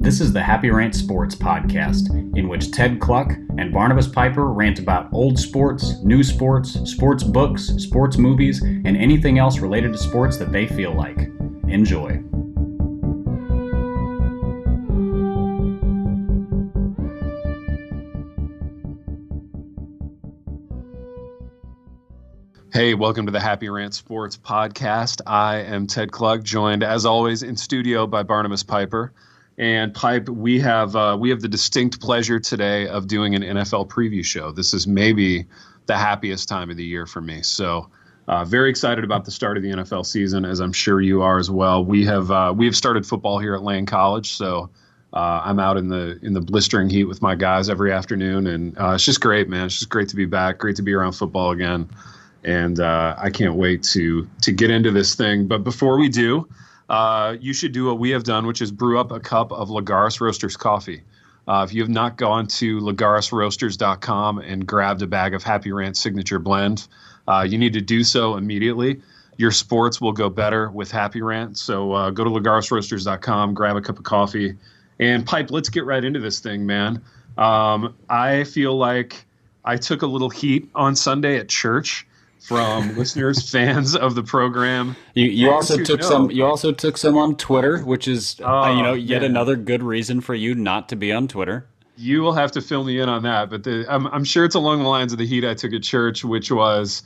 This is the Happy Rant Sports podcast, in which Ted Cluck and Barnabas Piper rant about old sports, new sports, sports books, sports movies, and anything else related to sports that they feel like. Enjoy. Hey, welcome to the Happy Rant Sports podcast. I am Ted Cluck, joined as always in studio by Barnabas Piper. And Pipe, we have the distinct pleasure today of doing an NFL preview show. This is maybe the happiest time of the year for me. So very excited about the start of the NFL season, as I'm sure you are as well. We have started football here at Lane College, so I'm out in the blistering heat with my guys every afternoon, and it's just great, man. It's just great to be back. Great to be around football again. And I can't wait to get into this thing. But before we do, you should do what we have done, which is brew up a cup of Lagares Roasters coffee. If you have not gone to lagaresroasters.com and grabbed a bag of Happy Rant Signature Blend, you need to do so immediately. Your sports will go better with Happy Rant. So go to lagaresroasters.com, grab a cup of coffee. And Pipe, let's get right into this thing, man. I feel like I took a little heat on Sunday at church from listeners, fans of the program. You also took some. You also took some on Twitter, which is yet another good reason for you not to be on Twitter. You will have to fill me in on that, but I'm sure it's along the lines of the heat I took at church, which was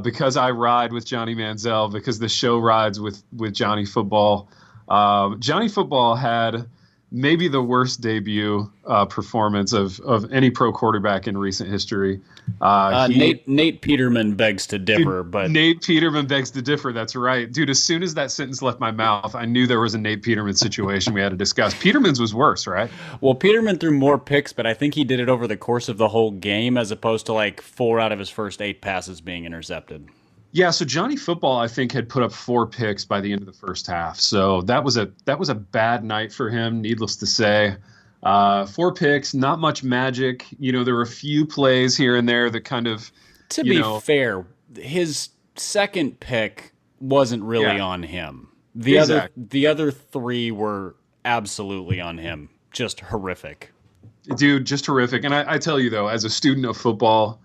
because I ride with Johnny Manziel, because the show rides with Johnny Football. Johnny Football had maybe the worst debut performance of any pro quarterback in recent history. Nate Peterman begs to differ, but Nate Peterman begs to differ. That's right, dude. As soon as that sentence left my mouth, I knew there was a Nate Peterman situation we had to discuss. Peterman's was worse, right? Well, Peterman threw more picks, but I think he did it over the course of the whole game, as opposed to like 4 out of his first 8 passes being intercepted. Yeah, so Johnny Football, I think, had put up 4 picks by the end of the first half. So that was a bad night for him, needless to say. 4 picks, not much magic. You know, there were a few plays here and there that kind of, to be fair, his second pick wasn't really on him. The other 3 were absolutely on him. Just horrific. Dude, just horrific. And I tell you, though, as a student of football,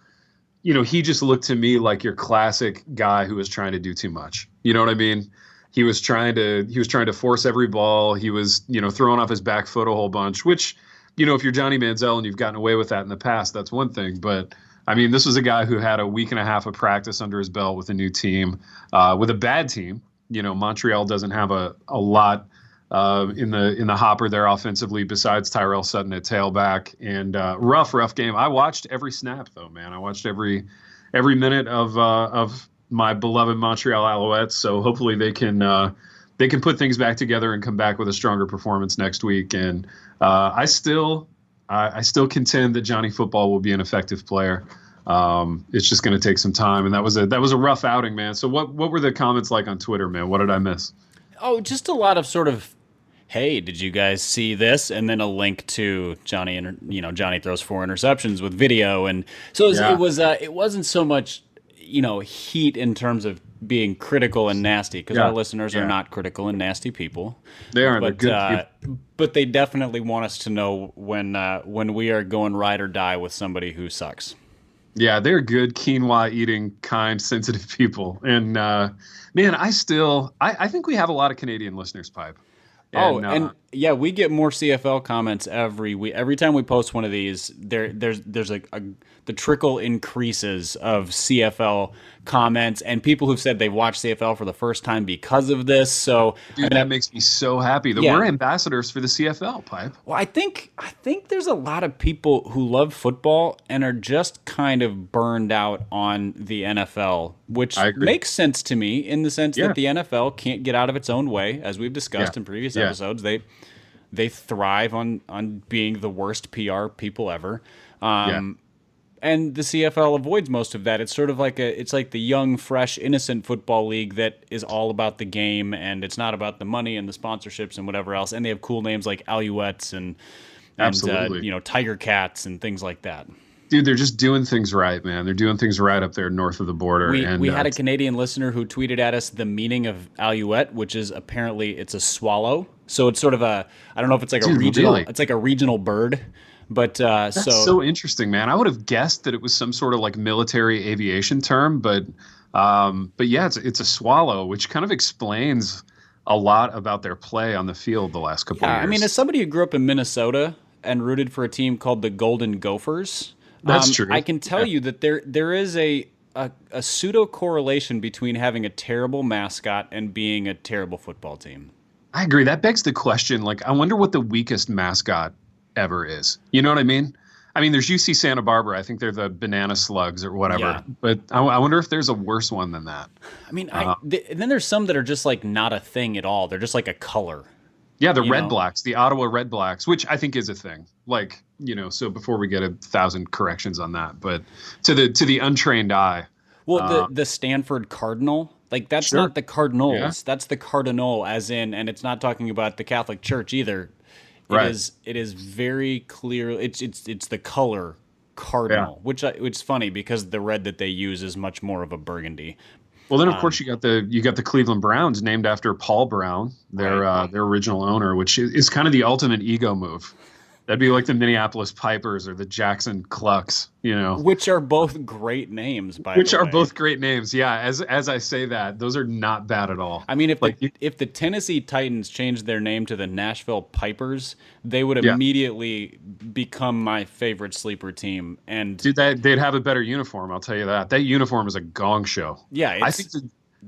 you know, he just looked to me like your classic guy who was trying to do too much. You know what I mean? He was trying to force every ball. He was, throwing off his back foot a whole bunch, which, if you're Johnny Manziel and you've gotten away with that in the past, that's one thing. But I mean, this was a guy who had a week and a half of practice under his belt with a new team, with a bad team. Montreal doesn't have a lot in the hopper there offensively, besides Tyrell Sutton at tailback, and rough game. I watched every snap though, man. I watched every minute of my beloved Montreal Alouettes. So hopefully they can put things back together and come back with a stronger performance next week. And I still contend that Johnny Football will be an effective player. It's just going to take some time, and that was a rough outing, man. So what were the comments like on Twitter, man? What did I miss? Oh, just a lot of sort of, hey, did you guys see this? And then a link to Johnny, Johnny throws 4 interceptions with video. And so it wasn't so much, heat in terms of being critical and nasty, because our listeners are not critical and nasty people. They aren't. But, they're good. But they definitely want us to know when we are going ride or die with somebody who sucks. Yeah, they're good, quinoa-eating, kind, sensitive people. And, man, I think we have a lot of Canadian listeners, Pipe. And we get more CFL comments every week. Every time we post one of these, there's the trickle increases of CFL comments and people who've said they've watched CFL for the first time because of this. So, dude, that makes me so happy that we're ambassadors for the CFL, Pipe. Well, I think there's a lot of people who love football and are just kind of burned out on the NFL, which makes sense to me in the sense that the NFL can't get out of its own way, as we've discussed in previous episodes. They thrive on being the worst PR people ever. And the CFL avoids most of that. It's sort of like it's like the young, fresh, innocent football league that is all about the game, and it's not about the money and the sponsorships and whatever else. And they have cool names like Alouettes and Tiger Cats and things like that. Dude, they're just doing things right, man. They're doing things right up there north of the border. We had a Canadian listener who tweeted at us the meaning of alouette, which is apparently it's a swallow. So it's sort of I don't know if it's like a regional, really? It's like a regional bird. But that's so interesting, man. I would have guessed that it was some sort of like military aviation term, but yeah, it's a swallow, which kind of explains a lot about their play on the field the last couple of years. I mean, as somebody who grew up in Minnesota and rooted for a team called the Golden Gophers, that's true. I can tell you that there is a pseudo correlation between having a terrible mascot and being a terrible football team. I agree. That begs the question, like, I wonder what the weakest mascot ever is. You know what I mean? I mean, there's UC Santa Barbara. I think they're the banana slugs or whatever. Yeah. But I wonder if there's a worse one than that. I mean, then there's some that are just like not a thing at all. They're just like a color. Yeah, the Red Blacks, the Ottawa Red Blacks, which I think is a thing. Like, so before we get 1,000 corrections on that, but to the untrained eye. Well, the Stanford Cardinal, like that's not the Cardinals. Yeah. That's the Cardinal, as in, and it's not talking about the Catholic Church either. It is very clear. It's the color cardinal, which is funny because the red that they use is much more of a burgundy. Well, then of course you got the Cleveland Browns named after Paul Brown, their original owner, which is kind of the ultimate ego move. That'd be like the Minneapolis Pipers or the Jackson Clucks, Which are both great names, by the way. Which are both great names, yeah. As I say that, those are not bad at all. I mean, if the Tennessee Titans changed their name to the Nashville Pipers, they would immediately become my favorite sleeper team. And dude, they'd have a better uniform, I'll tell you that. That uniform is a gong show. Yeah, I think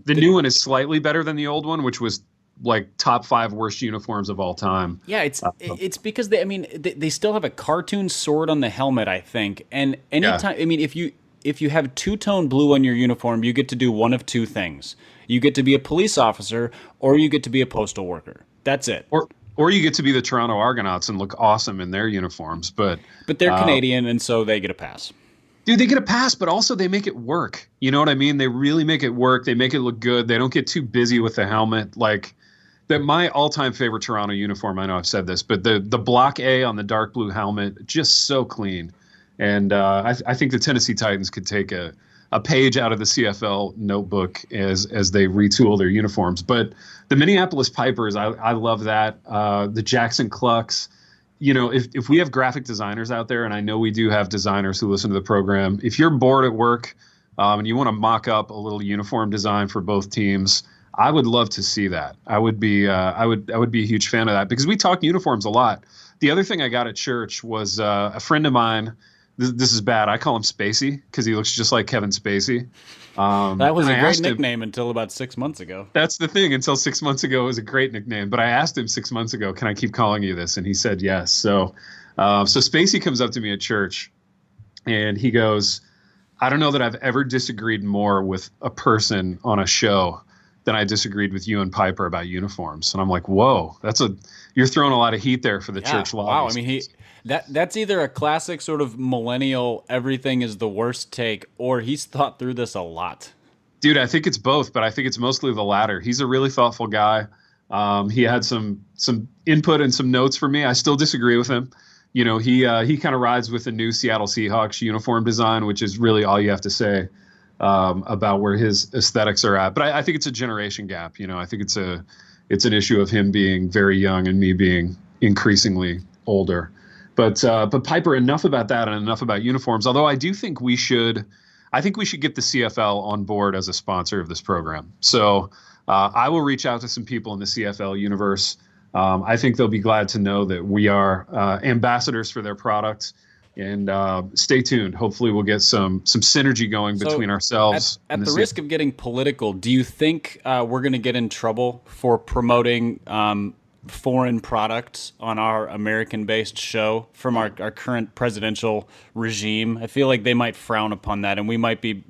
the new one is slightly better than the old one, which was like top 5 worst uniforms of all time. Yeah, it's because they still have a cartoon sword on the helmet, I think. And anytime, I mean, if you have two-tone blue on your uniform, you get to do one of two things. You get to be a police officer, or you get to be a postal worker. That's it. Or you get to be the Toronto Argonauts and look awesome in their uniforms. But they're Canadian, and so they get a pass. Dude, they get a pass, but also they make it work. You know what I mean? They really make it work. They make it look good. They don't get too busy with the helmet. Like, my all-time favorite Toronto uniform, I know I've said this, but the block A on the dark blue helmet, just so clean. And I think the Tennessee Titans could take a page out of the CFL notebook as they retool their uniforms. But the Minneapolis Pipers, I love that. The Jackson Clucks, if we have graphic designers out there, and I know we do have designers who listen to the program, if you're bored at work and you want to mock up a little uniform design for both teams, I would love to see that. I would be I would be a huge fan of that because we talk uniforms a lot. The other thing I got at church was a friend of mine. This is bad. I call him Spacey because he looks just like Kevin Spacey. That was a great nickname until about 6 months ago. That's the thing. Until 6 months ago, it was a great nickname. But I asked him 6 months ago, "Can I keep calling you this?" And he said yes. So Spacey comes up to me at church, and he goes, "I don't know that I've ever disagreed more with a person on a show than I disagreed with you and Piper about uniforms." And I'm like, whoa, you're throwing a lot of heat there for the church lobbies. Wow, I mean, that's either a classic sort of millennial everything is the worst take, or he's thought through this a lot. Dude, I think it's both, but I think it's mostly the latter. He's a really thoughtful guy. He had some input and some notes for me. I still disagree with him. He kind of rides with the new Seattle Seahawks uniform design, which is really all you have to say about where his aesthetics are at. But I think it's a generation gap. I think it's an issue of him being very young and me being increasingly older. But Piper, enough about that and enough about uniforms. Although I do think we should get the CFL on board as a sponsor of this program. So I will reach out to some people in the CFL universe. I think they'll be glad to know that we are ambassadors for their products. And stay tuned. Hopefully we'll get some synergy going between ourselves. At the risk of getting political, do you think we're going to get in trouble for promoting foreign products on our American-based show from our current presidential regime? I feel like they might frown upon that, and we might be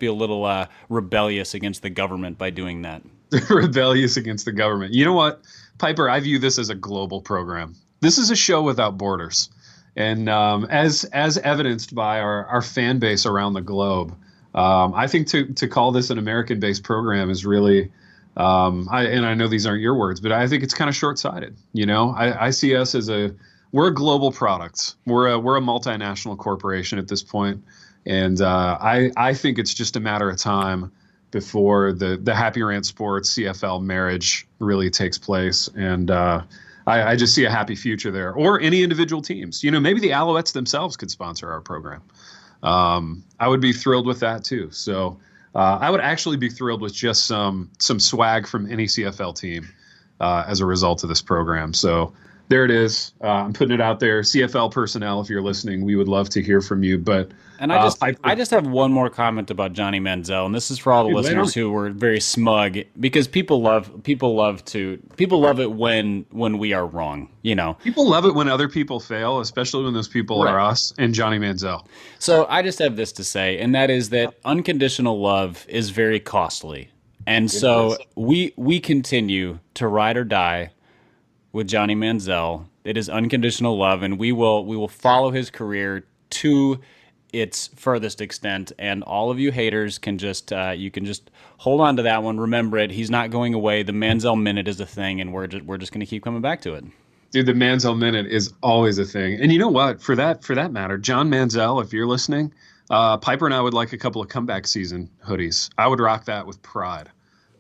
a little rebellious against the government by doing that. Rebellious against the government. You know what, Piper? I view this as a global program. This is a show without borders. And as evidenced by our fan base around the globe, I think to call this an American-based program is really, I know these aren't your words, but I think it's kind of short-sighted. I see us as a we're a global product. We're a multinational corporation at this point, and I think it's just a matter of time before the Happy Rant Sports CFL marriage really takes place, and I just see a happy future there. Or any individual teams. Maybe the Alouettes themselves could sponsor our program. I would be thrilled with that too. So I would actually be thrilled with just some swag from any CFL team as a result of this program. So there it is. I'm putting it out there. CFL personnel, if you're listening, we would love to hear from you. But I just have one more comment about Johnny Manziel, and this is for all the listeners who were very smug, because people love it when we are wrong. People love it when other people fail, especially when those people are us and Johnny Manziel. So I just have this to say, and that is that unconditional love is very costly, and so we continue to ride or die with Johnny Manziel. It is unconditional love, and we will follow his career to its furthest extent. And all of you haters can just you can just hold on to that one. Remember it. He's not going away. The Manziel minute is a thing, and we're just going to keep coming back to it. Dude, the Manziel minute is always a thing. And you know what? For that matter, John Manziel, if you're listening, Piper and I would like a couple of comeback season hoodies. I would rock that with pride.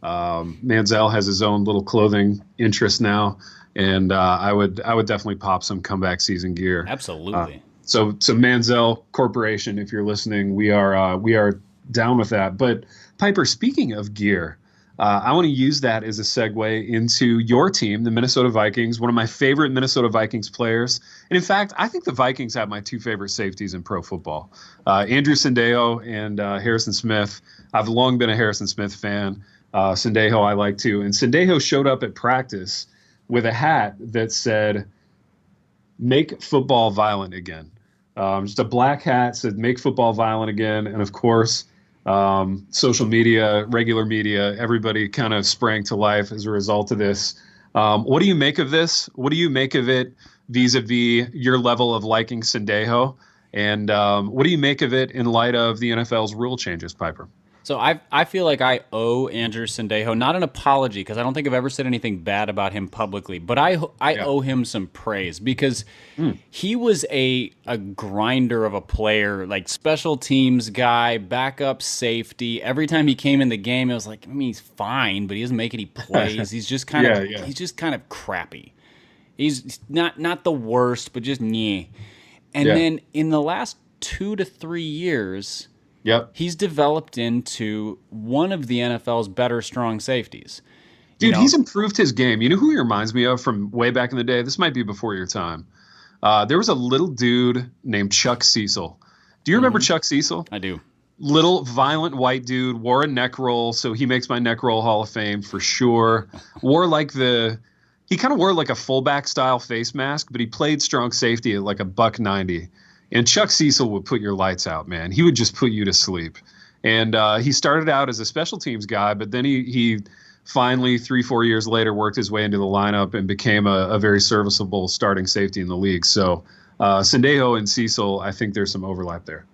Manziel has his own little clothing interest now. And I would definitely pop some comeback season gear. Absolutely. So Manziel Corporation, if you're listening, we are down with that. But Piper, speaking of gear, I want to use that as a segue into your team, the Minnesota Vikings, one of my favorite Minnesota Vikings players. And in fact, I think the Vikings have my two favorite safeties in pro football, Andrew Sendejo and Harrison Smith. I've long been a Harrison Smith fan. Sendejo I like too. And Sendejo showed up at practice with a hat that said, "Make football violent again." Just a black hat said, "Make football violent again." And of course, social media, regular media, everybody kind of sprang to life as a result of this. What do you make of this? What do you make of it vis-a-vis your level of liking Sendejo? And what do you make of it in light of the NFL's rule changes, Piper? So I feel like I owe Andrew Sendejo not an apology, because I don't think I've ever said anything bad about him publicly, but I owe him some praise, because he was a grinder of a player, like special teams guy, backup safety. Every time he came in the game, it was like, I mean, he's fine, but he doesn't make any plays. He's just kind of he's just kind of crappy. He's not the worst, but just nyeh. And then in the last 2 to 3 years, he's developed into one of the NFL's better strong safeties. Dude, he's improved his game. You know who he reminds me of from way back in the day? This might be before your time. There was a little dude named Chuck Cecil. Do you remember Chuck Cecil? I do. Little violent white dude, wore a neck roll, so he makes my neck roll Hall of Fame for sure. He kind of wore like a fullback style face mask, but he played strong safety at like a $190. And Chuck Cecil would put your lights out, man. He would just put you to sleep. And he started out as a special teams guy, but then he finally, 3-4 years later, worked his way into the lineup and became a very serviceable starting safety in the league. So Sendejo and Cecil, I think there's some overlap there.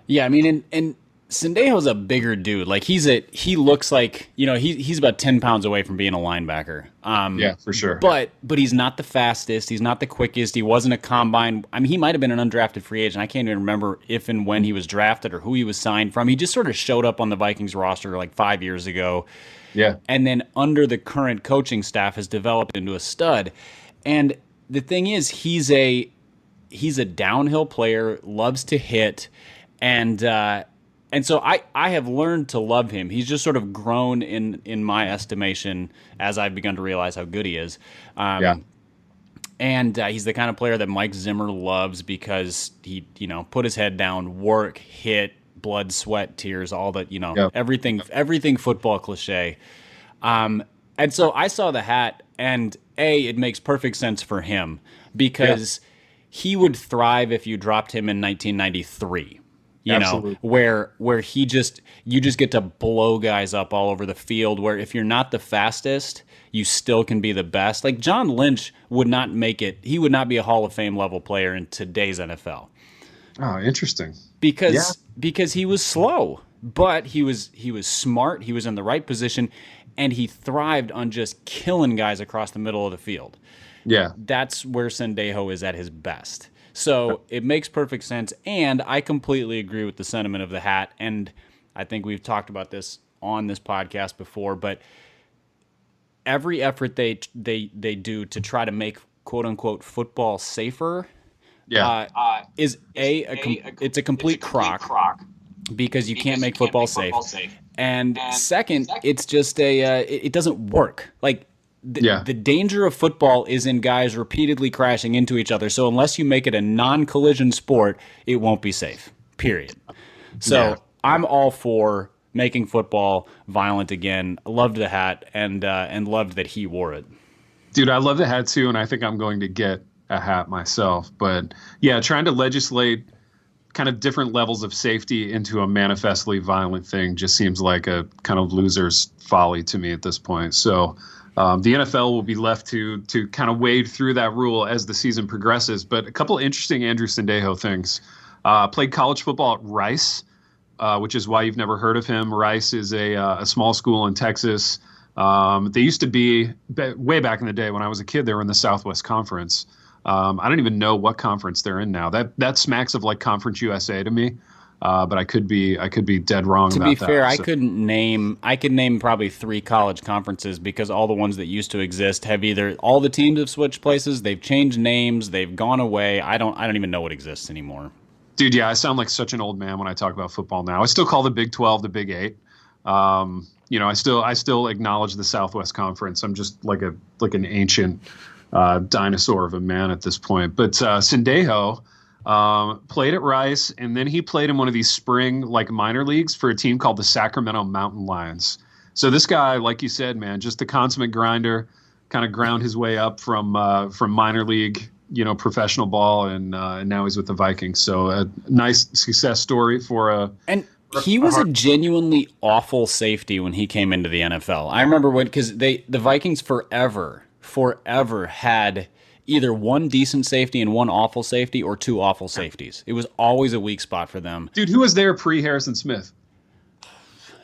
Yeah, I mean, and Sendejo's a bigger dude. Like he looks like, he's about 10 pounds away from being a linebacker. Yeah, for sure. But he's not the fastest. He's not the quickest. He wasn't a combine. I mean, he might have been an undrafted free agent. I can't even remember if and when he was drafted or who he was signed from. He just sort of showed up on the Vikings roster like 5 years ago. Yeah. And then under the current coaching staff has developed into a stud. And the thing is, he's a downhill player, loves to hit, and so I have learned to love him. He's just sort of grown in my estimation as I've begun to realize how good he is. And he's the kind of player that Mike Zimmer loves, because he, put his head down, work, hit, blood, sweat, tears, all that, everything football cliche. And so I saw the hat, and it makes perfect sense for him, because he would thrive if you dropped him in 1993. Where you just get to blow guys up all over the field, where if you're not the fastest, you still can be the best. Like John Lynch would not make it. He would not be a Hall of Fame level player in today's NFL. Oh, interesting. Because he was slow. But he was smart. He was in the right position, and he thrived on just killing guys across the middle of the field. Yeah. That's where Sendejo is at his best. So it makes perfect sense, and I completely agree with the sentiment of the hat. And I think we've talked about this on this podcast before, but every effort they do to try to make quote unquote football safer, is it's a complete crock because you can't make football safe. And second, it's just it doesn't work. Like the danger of football is in guys repeatedly crashing into each other. So unless you make it a non-collision sport, it won't be safe. Period. So I'm all for making football violent again. Loved the hat and loved that he wore it. Dude, I love the hat too, and I think I'm going to get a hat myself. But yeah, trying to legislate kind of different levels of safety into a manifestly violent thing just seems like a kind of loser's folly to me at this point. So the NFL will be left to kind of wade through that rule as the season progresses. But a couple interesting Andrew Sendejo things. Played college football at Rice, which is why you've never heard of him. Rice is a small school in Texas. They used to be, way back in the day when I was a kid, they were in the Southwest Conference. I don't even know what conference they're in now. That smacks of like Conference USA to me. But I could be dead wrong about that. To be fair, I could name probably 3 college conferences because all the ones that used to exist have either all the teams have switched places, they've changed names, they've gone away. I don't even know what exists anymore. Dude, yeah, I sound like such an old man when I talk about football now. I still call the Big 12 the Big 8. I still acknowledge the Southwest Conference. I'm just like an ancient dinosaur of a man at this point. But Sendejo played at Rice, and then he played in one of these spring like minor leagues for a team called the Sacramento Mountain Lions. So this guy, like you said, man, just a consummate grinder, kind of ground his way up from minor league, professional ball, and now he's with the Vikings. So a nice success story for a. And he was a genuinely awful safety when he came into the NFL. I remember because the Vikings forever had either one decent safety and one awful safety or 2 awful safeties. It was always a weak spot for them. Dude, who was there pre-Harrison Smith?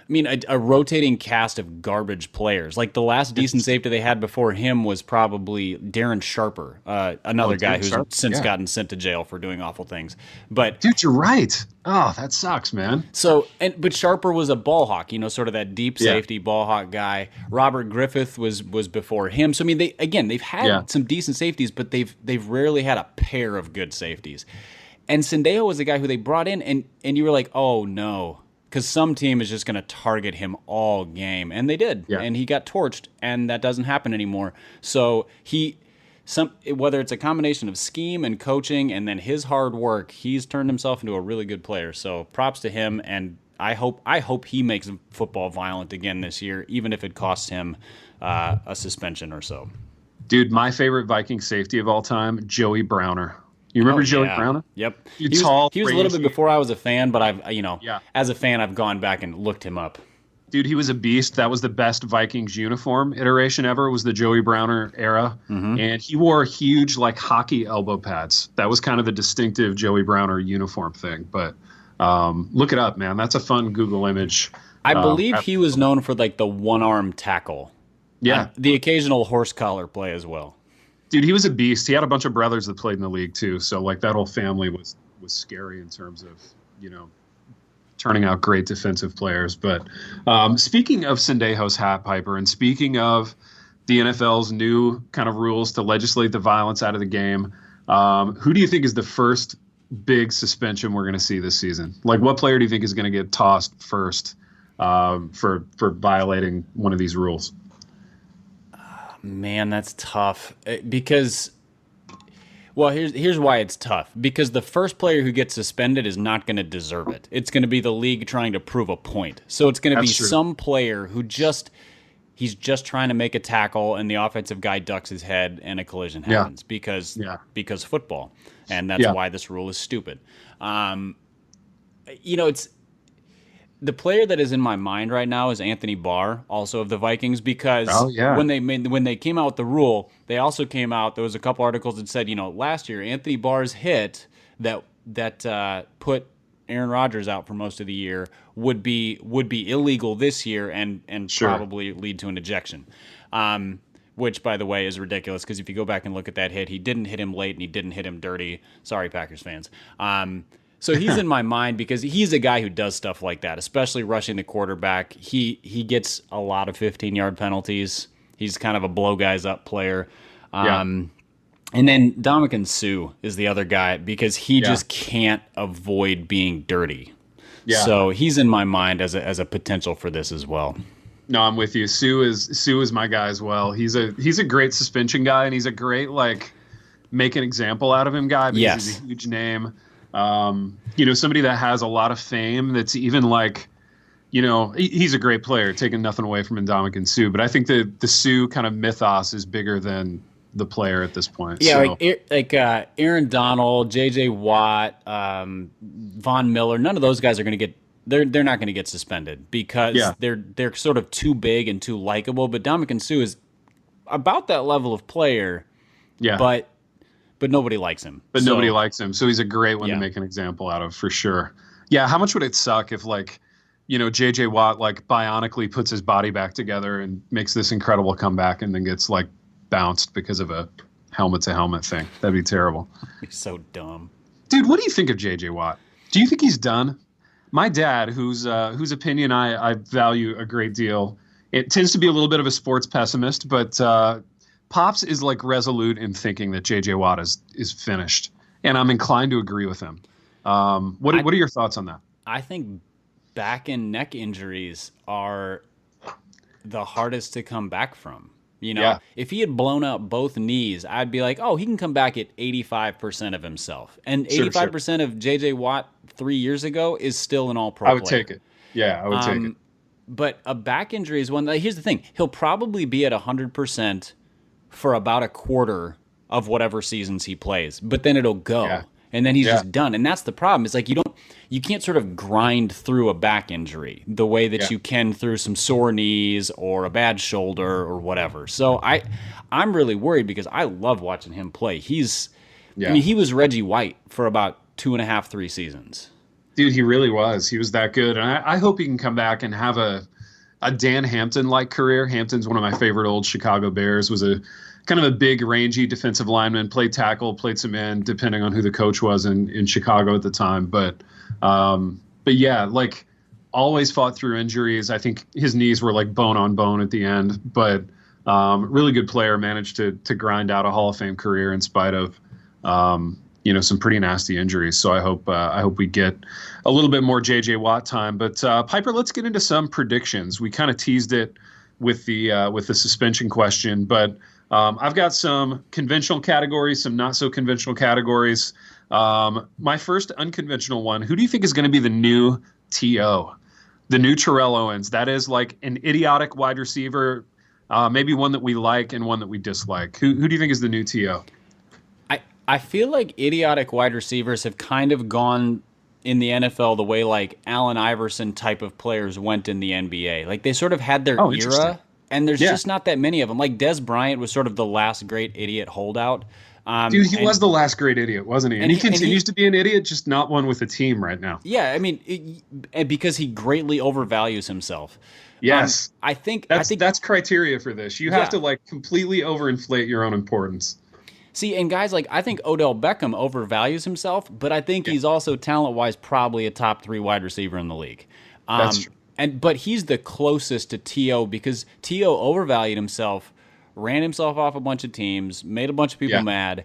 I mean, a rotating cast of garbage players. Like the last decent safety they had before him was probably Darren Sharper, another guy who's since gotten sent to jail for doing awful things. But dude, you're right. Oh, that sucks, man. So, but Sharper was a ball hawk, sort of that deep safety ball hawk guy. Robert Griffith was before him. So I mean, they've had some decent safeties, but they've rarely had a pair of good safeties. And Sendejo was the guy who they brought in, and you were like, oh no. Because some team is just going to target him all game. And they did. Yeah. And he got torched, and that doesn't happen anymore. So whether it's a combination of scheme and coaching and then his hard work, he's turned himself into a really good player. So props to him, and I hope he makes football violent again this year, even if it costs him a suspension or so. Dude, my favorite Viking safety of all time, Joey Browner. You remember Joey Browner? Yep. He was a little bit before I was a fan, but as a fan, I've gone back and looked him up. Dude, he was a beast. That was the best Vikings uniform iteration ever, was the Joey Browner era. Mm-hmm. And he wore huge, like, hockey elbow pads. That was kind of the distinctive Joey Browner uniform thing. But look it up, man. That's a fun Google image. I believe he was known for, like, the one-arm tackle. Yeah. The occasional horse collar play as well. Dude, he was a beast. He had a bunch of brothers that played in the league too. So like that whole family was scary in terms of, turning out great defensive players. But speaking of Sendejo's hat, Piper, and speaking of the NFL's new kind of rules to legislate the violence out of the game, who do you think is the first big suspension we're going to see this season? Like what player do you think is going to get tossed first for violating one of these rules? Man, that's tough because, well, here's why it's tough. Because the first player who gets suspended is not going to deserve it. It's going to be the league trying to prove a point. So it's going to be some player who he's just trying to make a tackle and the offensive guy ducks his head and a collision happens because football. And that's why this rule is stupid. It's the player that is in my mind right now is Anthony Barr, also of the Vikings, because when they came out with the rule, they also came out. There was a couple articles that said, last year Anthony Barr's hit that put Aaron Rodgers out for most of the year would be illegal this year and probably lead to an ejection. Which, by the way, is ridiculous because if you go back and look at that hit, he didn't hit him late and he didn't hit him dirty. Sorry, Packers fans. So he's in my mind because he's a guy who does stuff like that, especially rushing the quarterback. He gets a lot of 15-yard penalties. He's kind of a blow guys up player. And then Ndamukong Suh is the other guy because he just can't avoid being dirty. Yeah. So he's in my mind as a potential for this as well. No, I'm with you. Suh is my guy as well. He's a great suspension guy, and he's a great make an example out of him guy because he's a huge name. Somebody that has a lot of fame. That's even he's a great player. Taking nothing away from Ndamukong Suh, but I think the Suh kind of mythos is bigger than the player at this point. Yeah, so. Aaron Donald, J.J. Watt, Von Miller. None of those guys are going to get. They're not going to get suspended because they're sort of too big and too likable. But Ndamukong Suh is about that level of player. Yeah. But nobody likes him. Nobody likes him. So he's a great one to make an example out of for sure. Yeah. How much would it suck if J.J. Watt bionically puts his body back together and makes this incredible comeback and then gets bounced because of a helmet to helmet thing? That'd be terrible. He's so dumb. Dude, what do you think of J.J. Watt? Do you think he's done? My dad, whose opinion I value a great deal, it tends to be a little bit of a sports pessimist, but Pops is resolute in thinking that J.J. Watt is finished, and I'm inclined to agree with him. What are your thoughts on that? I think back and neck injuries are the hardest to come back from. If he had blown out both knees, I'd be like, oh, he can come back at 85% of himself. And 85% of J.J. Watt 3 years ago is still an all-pro player. I would take it. Yeah, I would take it. But a back injury is one. Here's the thing. He'll probably be at 100% for about a quarter of whatever seasons he plays. But then it'll go. Yeah. And then he's just done. And that's the problem. It's you can't sort of grind through a back injury the way that you can through some sore knees or a bad shoulder or whatever. So I'm really worried because I love watching him play. He was Reggie White for about 2.5, 3 seasons. Dude, he really was. He was that good. And I hope he can come back and have a Dan Hampton-like career. Hampton's one of my favorite old Chicago Bears, was a kind of a big, rangy defensive lineman, played tackle, played some end, depending on who the coach was in Chicago at the time. But yeah, always fought through injuries. I think his knees were bone on bone at the end, but really good player, managed to grind out a Hall of Fame career in spite of some pretty nasty injuries. So I hope we get a little bit more J.J. Watt time. But Piper, let's get into some predictions. We kind of teased it with the suspension question, but I've got some conventional categories, some not so conventional categories. My first unconventional one: who do you think is going to be the new T.O., the new Terrell Owens? That is an idiotic wide receiver, maybe one that we like and one that we dislike. Who do you think is the new T.O.? I feel like idiotic wide receivers have kind of gone in the NFL the way Allen Iverson type of players went in the NBA. They sort of had their era, and there's just not that many of them. Des Bryant was sort of the last great idiot holdout. Dude, he was the last great idiot, wasn't he? And he continues to be an idiot, just not one with a team right now. Yeah, I mean, because he greatly overvalues himself. Yes. I think that's criteria for this. You have to completely overinflate your own importance. See, and guys, I think Odell Beckham overvalues himself, but I think he's also talent-wise probably a top 3 wide receiver in the league. That's true. But he's the closest to T.O. because T.O. overvalued himself, ran himself off a bunch of teams, made a bunch of people mad,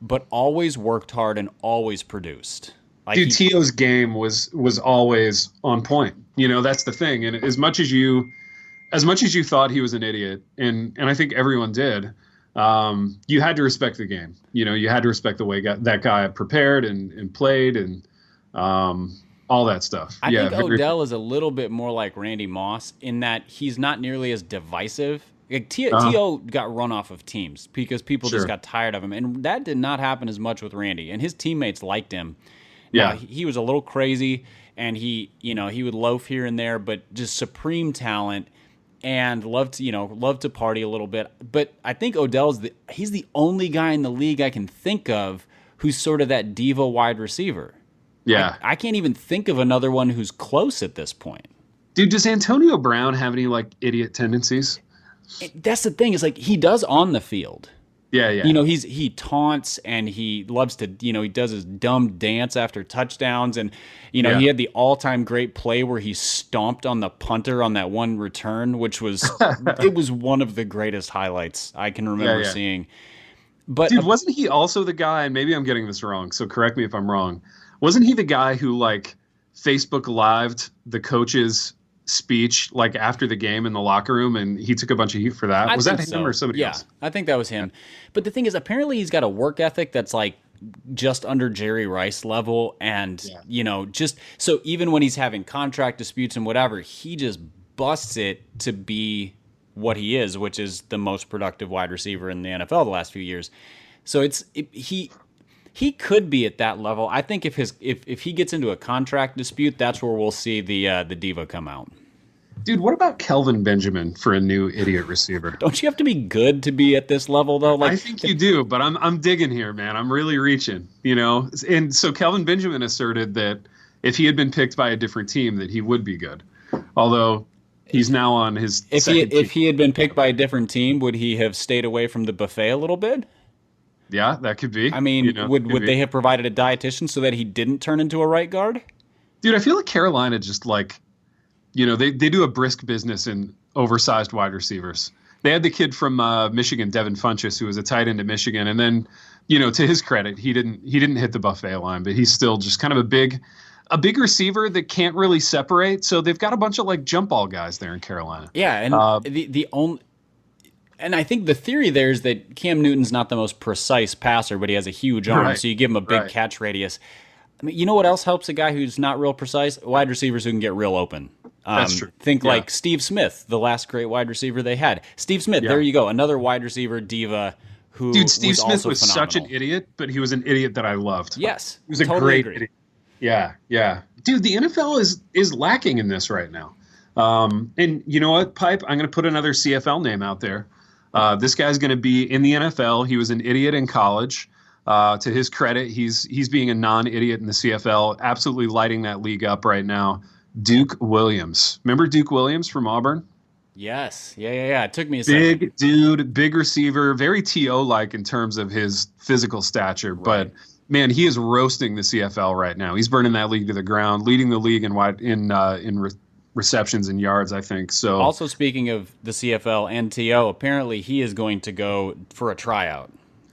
but always worked hard and always produced. Dude, T.O.'s game was always on point. That's the thing. And as much as you thought he was an idiot, and I think everyone did, you had to respect the game. You had to respect the way that guy prepared and played and all that stuff. I think Odell is a little bit more like Randy Moss in that he's not nearly as divisive. T.O. got run off of teams because people just got tired of him. And that did not happen as much with Randy. And his teammates liked him. Yeah. He was a little crazy, and he would loaf here and there, but just supreme talent. And loved to party a little bit. But I think he's the only guy in the league I can think of who's sort of that diva wide receiver. Yeah. I can't even think of another one who's close at this point. Dude, does Antonio Brown have any like idiot tendencies? That's the thing, is like he does on the field. Yeah, yeah. You know, he taunts and he loves to, you know, he does his dumb dance after touchdowns. And, you know, he had the all-time great play where he stomped on the punter on that one return, which was, it was one of the greatest highlights I can remember seeing. But dude, wasn't he also the guy, and maybe I'm getting this wrong, so correct me if I'm wrong, wasn't he the guy who like Facebook lived the coach's speech like after the game in the locker room, and he took a bunch of heat for that? Was that him or somebody else? I think that was him. But the thing is, apparently he's got a work ethic that's like just under Jerry Rice level, and you know, just so even when he's having contract disputes and whatever, he just busts it to be what he is, which is the most productive wide receiver in the NFL the last few years. So he could be at that level. I think if he gets into a contract dispute, that's where we'll see the diva come out. Dude, what about Kelvin Benjamin for a new idiot receiver? Don't you have to be good to be at this level though? Like, I think you do, but I'm digging here, man. I'm really reaching, you know. And so Kelvin Benjamin asserted that if he had been picked by a different team, that he would be good. Although he's now on his if he had been picked by a different team, would he have stayed away from the buffet a little bit? Yeah, that could be. I mean, you know, would they have provided a dietitian so that he didn't turn into a right guard? Dude, I feel like Carolina just like, you know, they do a brisk business in oversized wide receivers. They had the kid from Michigan, Devin Funchess, who was a tight end at Michigan, and then, you know, to his credit, he didn't hit the buffet line, but he's still just kind of a big receiver that can't really separate. So they've got a bunch of like jump ball guys there in Carolina. Yeah, and the only. And I think the theory there is that Cam Newton's not the most precise passer, but he has a huge arm, so you give him a big catch radius. I mean, you know what else helps a guy who's not real precise? Wide receivers who can get real open. That's true. Think like Steve Smith, the last great wide receiver they had. Steve Smith, there you go, another wide receiver diva who Dude, Steve Smith was phenomenal. such an idiot, but he was an idiot that I loved. Yes. He was a great idiot. Yeah, yeah. Dude, the NFL is lacking in this right now. And you know what, Pipe? I'm going to put another CFL name out there. This guy's going to be in the NFL. He was an idiot in college. To his credit, he's being a non-idiot in the CFL, absolutely lighting that league up right now. Duke Williams. Remember Duke Williams from Auburn? Yes. Yeah. It took me a second. Big dude, big receiver, very T.O.-like in terms of his physical stature. Right. But, man, he is roasting the CFL right now. He's burning that league to the ground, leading the league in receptions and yards, I think. So, also speaking of the CFL and T.O., apparently he is going to go for a tryout.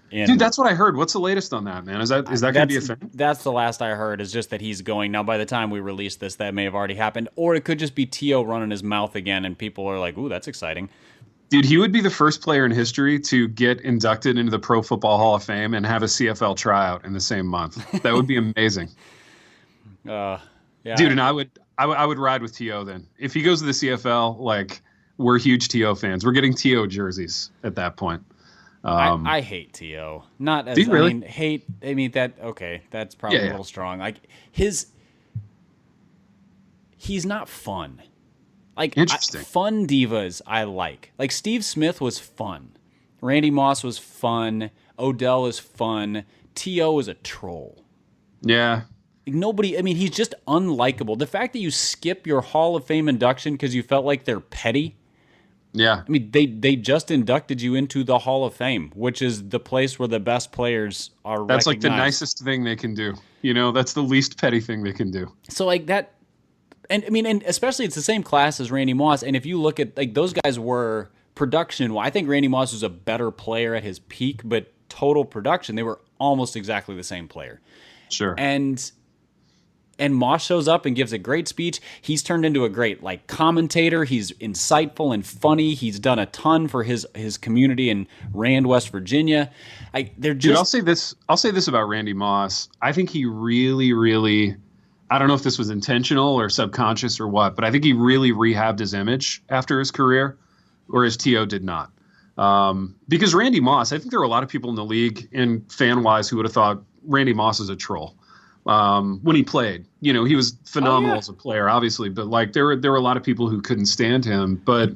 Dude, that's what I heard. What's the latest on that, man? Is that going to be a thing? That's the last I heard, is just that he's going. Now, by the time we release this, that may have already happened. Or it could just be T.O. running his mouth again, and people are like, ooh, that's exciting. Dude, he would be the first player in history to get inducted into the Pro Football Hall of Fame and have a CFL tryout in the same month. That would be amazing. Yeah. Dude, and I would ride with T.O. then. If he goes to the CFL, like, we're huge T.O. fans. We're getting T.O. jerseys at that point. I hate T.O. Not as, do you really? That's probably a little strong. Like he's not fun. Like fun divas I like. Like Steve Smith was fun. Randy Moss was fun. Odell is fun. T.O. is a troll. Yeah. Nobody, I mean, he's just unlikable. The fact that you skip your Hall of Fame induction because you felt like they're petty. Yeah. I mean, they just inducted you into the Hall of Fame, which is the place where the best players are recognized. That's like the nicest thing they can do. You know, that's the least petty thing they can do. So like that, and I mean, and especially it's the same class as Randy Moss. And if you look at, like, those guys were production. I think Randy Moss was a better player at his peak, but total production, they were almost exactly the same player. Sure. And Moss shows up and gives a great speech. He's turned into a great, like, commentator. He's insightful and funny. He's done a ton for his community in Rand, West Virginia. Dude, I'll say this about Randy Moss. I think he really, really, I don't know if this was intentional or subconscious or what, but I think he really rehabbed his image after his career, whereas T.O. did not. Because Randy Moss, I think there were a lot of people in the league and fan-wise who would have thought Randy Moss is a troll. When he played, you know, he was phenomenal as a player, obviously, but like there were a lot of people who couldn't stand him. But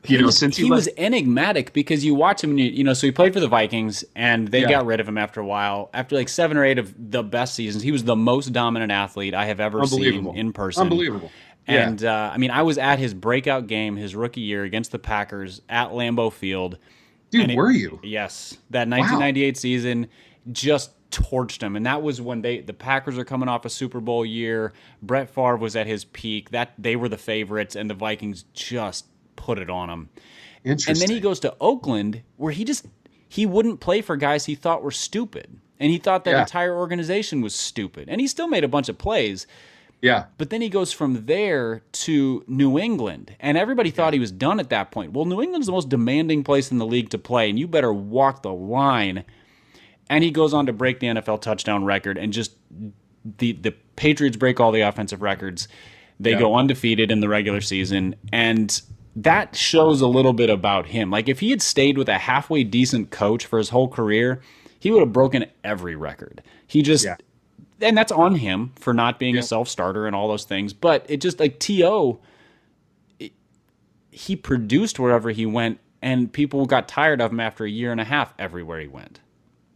He was enigmatic because you watch him, and so he played for the Vikings, and they got rid of him after a while. After like 7 or 8 of the best seasons, he was the most dominant athlete I have ever seen in person. Unbelievable. And I was at his breakout game, his rookie year against the Packers at Lambeau Field. Dude, were you? Yes, that 1998 season just torched him, and that was when the Packers are coming off a Super Bowl year. Brett Favre was at his peak. That they were the favorites, and the Vikings just put it on him. Interesting. And then he goes to Oakland, where he wouldn't play for guys he thought were stupid, and he thought that entire organization was stupid, and he still made a bunch of plays. Yeah. But then he goes from there to New England, and everybody thought he was done at that point. Well, New England's the most demanding place in the league to play, and you better walk the line. And he goes on to break the NFL touchdown record, and just the Patriots break all the offensive records. They go undefeated in the regular season, and that shows a little bit about him. Like, if he had stayed with a halfway decent coach for his whole career, he would have broken every record. He just, and that's on him for not being a self-starter and all those things. But it just, like, T.O., he produced wherever he went, and people got tired of him after a year and a half everywhere he went.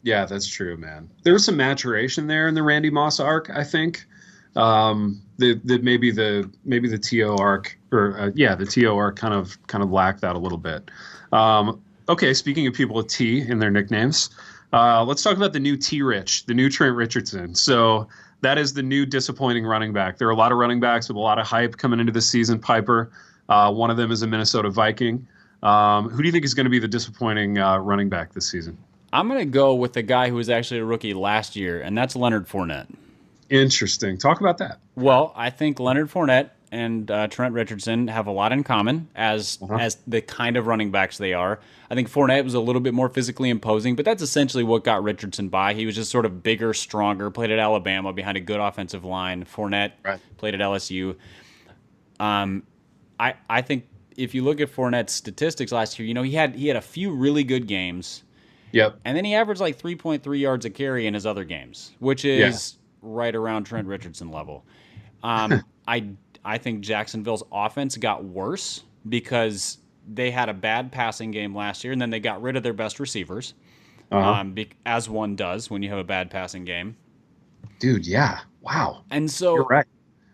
Yeah, that's true, man. There was some maturation there in the Randy Moss arc, I think. Maybe the TO arc, or the TO arc kind of lacked that a little bit. Okay, speaking of people with T in their nicknames, let's talk about the new T-Rich, the new Trent Richardson. So that is the new disappointing running back. There are a lot of running backs with a lot of hype coming into this season, Piper. One of them is a Minnesota Viking. Who do you think is going to be the disappointing running back this season? I'm going to go with the guy who was actually a rookie last year, and that's Leonard Fournette. Interesting. Talk about that. Well, I think Leonard Fournette and Trent Richardson have a lot in common as the kind of running backs they are. I think Fournette was a little bit more physically imposing, but that's essentially what got Richardson by. He was just sort of bigger, stronger, played at Alabama behind a good offensive line. Fournette played at LSU. I think if you look at Fournette's statistics last year, he had a few really good games. Yep. And then he averaged like 3.3 yards a carry in his other games, which is right around Trent Richardson level. I think Jacksonville's offense got worse because they had a bad passing game last year, and then they got rid of their best receivers, as one does when you have a bad passing game. Dude, yeah. Wow. And so you're right.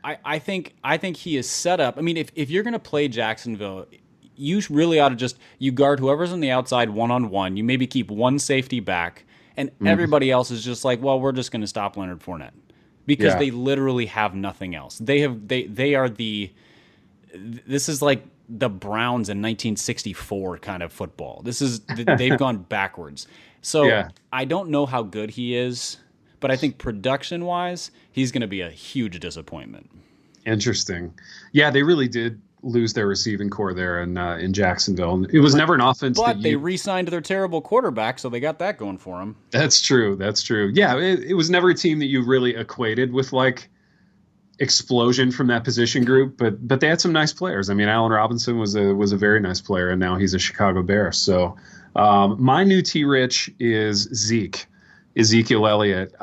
I think he is set up. I mean, if you're going to play Jacksonville, you really ought to you guard whoever's on the outside one-on-one. You maybe keep one safety back, and everybody else is just like, well, we're just going to stop Leonard Fournette because they literally have nothing else. This is like the Browns in 1964 kind of football. They've gone backwards. So I don't know how good he is, but I think production-wise, he's going to be a huge disappointment. Interesting. Yeah, they really did lose their receiving core there in Jacksonville. It was never an offense. But they re-signed their terrible quarterback, so they got that going for them. That's true. Yeah, it was never a team that you really equated with like explosion from that position group, but they had some nice players. I mean, Allen Robinson was a very nice player, and now he's a Chicago Bear. So my new T-Rich is Ezekiel Elliott.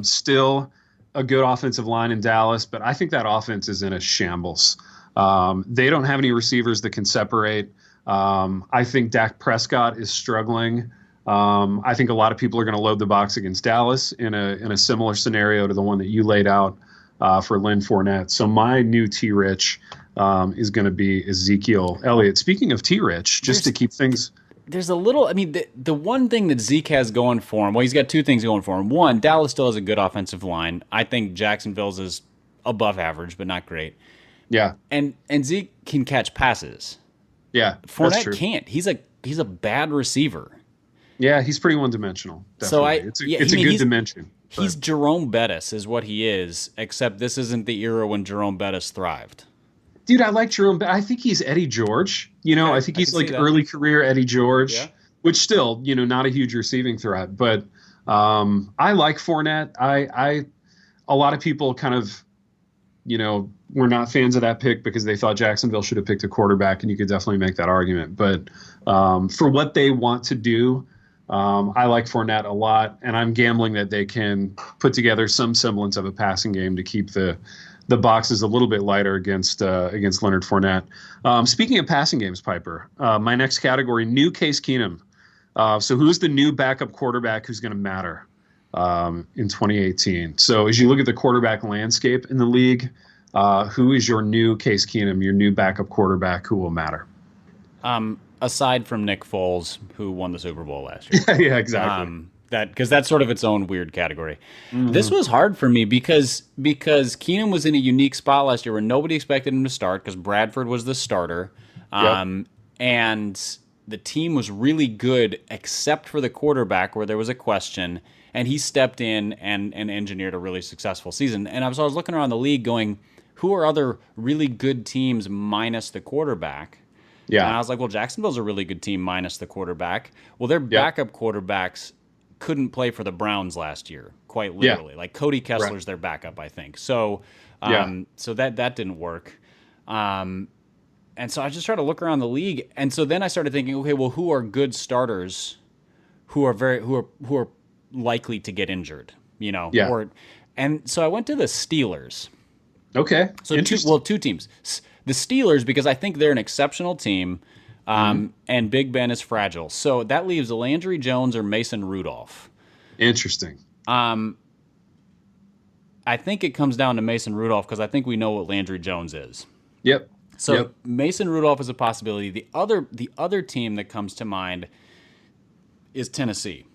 Still a good offensive line in Dallas, but I think that offense is in a shambles. They don't have any receivers that can separate. I think Dak Prescott is struggling. I think a lot of people are going to load the box against Dallas in a similar scenario to the one that you laid out for Lynn Fournette. So my new T-Rich is going to be Ezekiel Elliott. Speaking of T-Rich, just to keep things... There's a little... I mean, the one thing that Zeke has going for him... Well, he's got two things going for him. One, Dallas still has a good offensive line. I think Jacksonville's is above average, but not great. Yeah. And Zeke can catch passes. Yeah, Fournette can't. He's a bad receiver. Yeah, he's pretty one-dimensional. Definitely. So it's a good dimension. He's Jerome Bettis is what he is, except this isn't the era when Jerome Bettis thrived. Dude, I like Jerome Bettis. I think he's Eddie George. I think he's like early career Eddie George, which still, not a huge receiving threat. But I like Fournette. A lot of people kind of, were not fans of that pick because they thought Jacksonville should have picked a quarterback, and you could definitely make that argument. But for what they want to do, I like Fournette a lot, and I'm gambling that they can put together some semblance of a passing game to keep the the box is a little bit lighter against Leonard Fournette. Speaking of passing games, Piper, my next category, new Case Keenum. So who's the new backup quarterback who's going to matter in 2018? So as you look at the quarterback landscape in the league, who is your new Case Keenum, your new backup quarterback who will matter? Aside from Nick Foles, who won the Super Bowl last year. Yeah, exactly. Because that's sort of its own weird category. Mm-hmm. This was hard for me because Keenum was in a unique spot last year where nobody expected him to start because Bradford was the starter. And the team was really good except for the quarterback where there was a question, and he stepped in and engineered a really successful season. And I was looking around the league going, who are other really good teams minus the quarterback? Yeah. And I was like, well, Jacksonville's a really good team minus the quarterback. Well, their backup quarterbacks couldn't play for the Browns last year, quite literally. Yeah. Like Cody Kessler's their backup, I think. So so that didn't work. And so I just tried to look around the league. And so then I started thinking, okay, well, who are good starters who are likely to get injured, you know? Yeah. And so I went to the Steelers. Okay. So two teams. The Steelers, because I think they're an exceptional team, and Big Ben is fragile. So that leaves Landry Jones or Mason Rudolph. Interesting. I think it comes down to Mason Rudolph because I think we know what Landry Jones is. Yep. So Mason Rudolph is a possibility. The other team that comes to mind is Tennessee.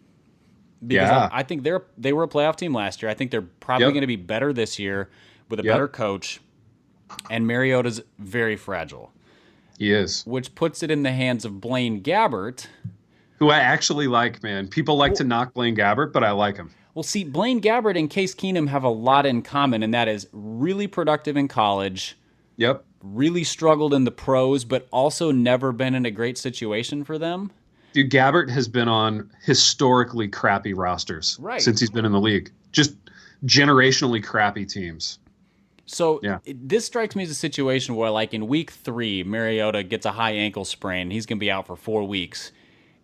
Because I think they were a playoff team last year. I think they're probably going to be better this year with a better coach. And Mariota's very fragile. He is. Which puts it in the hands of Blaine Gabbert. Who I actually like, man. People like to knock Blaine Gabbert, but I like him. Well, see, Blaine Gabbert and Case Keenum have a lot in common, and that is really productive in college. Yep. Really struggled in the pros, but also never been in a great situation for them. Dude, Gabbert has been on historically crappy rosters since he's been in the league. Just generationally crappy teams. So this strikes me as a situation where, like in week 3, Mariota gets a high ankle sprain. He's going to be out for 4 weeks.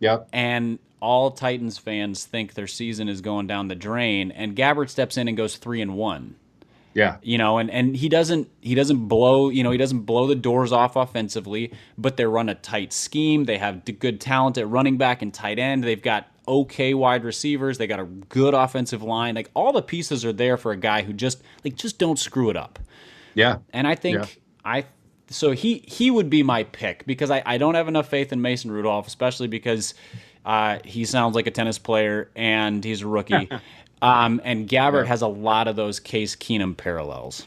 Yep. And all Titans fans think their season is going down the drain. And Gabbert steps in and goes 3-1. Yeah. You know, and he doesn't blow the doors off offensively, but they run a tight scheme. They have good talent at running back and tight end. They've got okay wide receivers. They got a good offensive line. Like all the pieces are there for a guy who just don't screw it up. Yeah. And I think so he would be my pick because I don't have enough faith in Mason Rudolph, especially because he sounds like a tennis player and he's a rookie. And Gabbert has a lot of those Case Keenum parallels.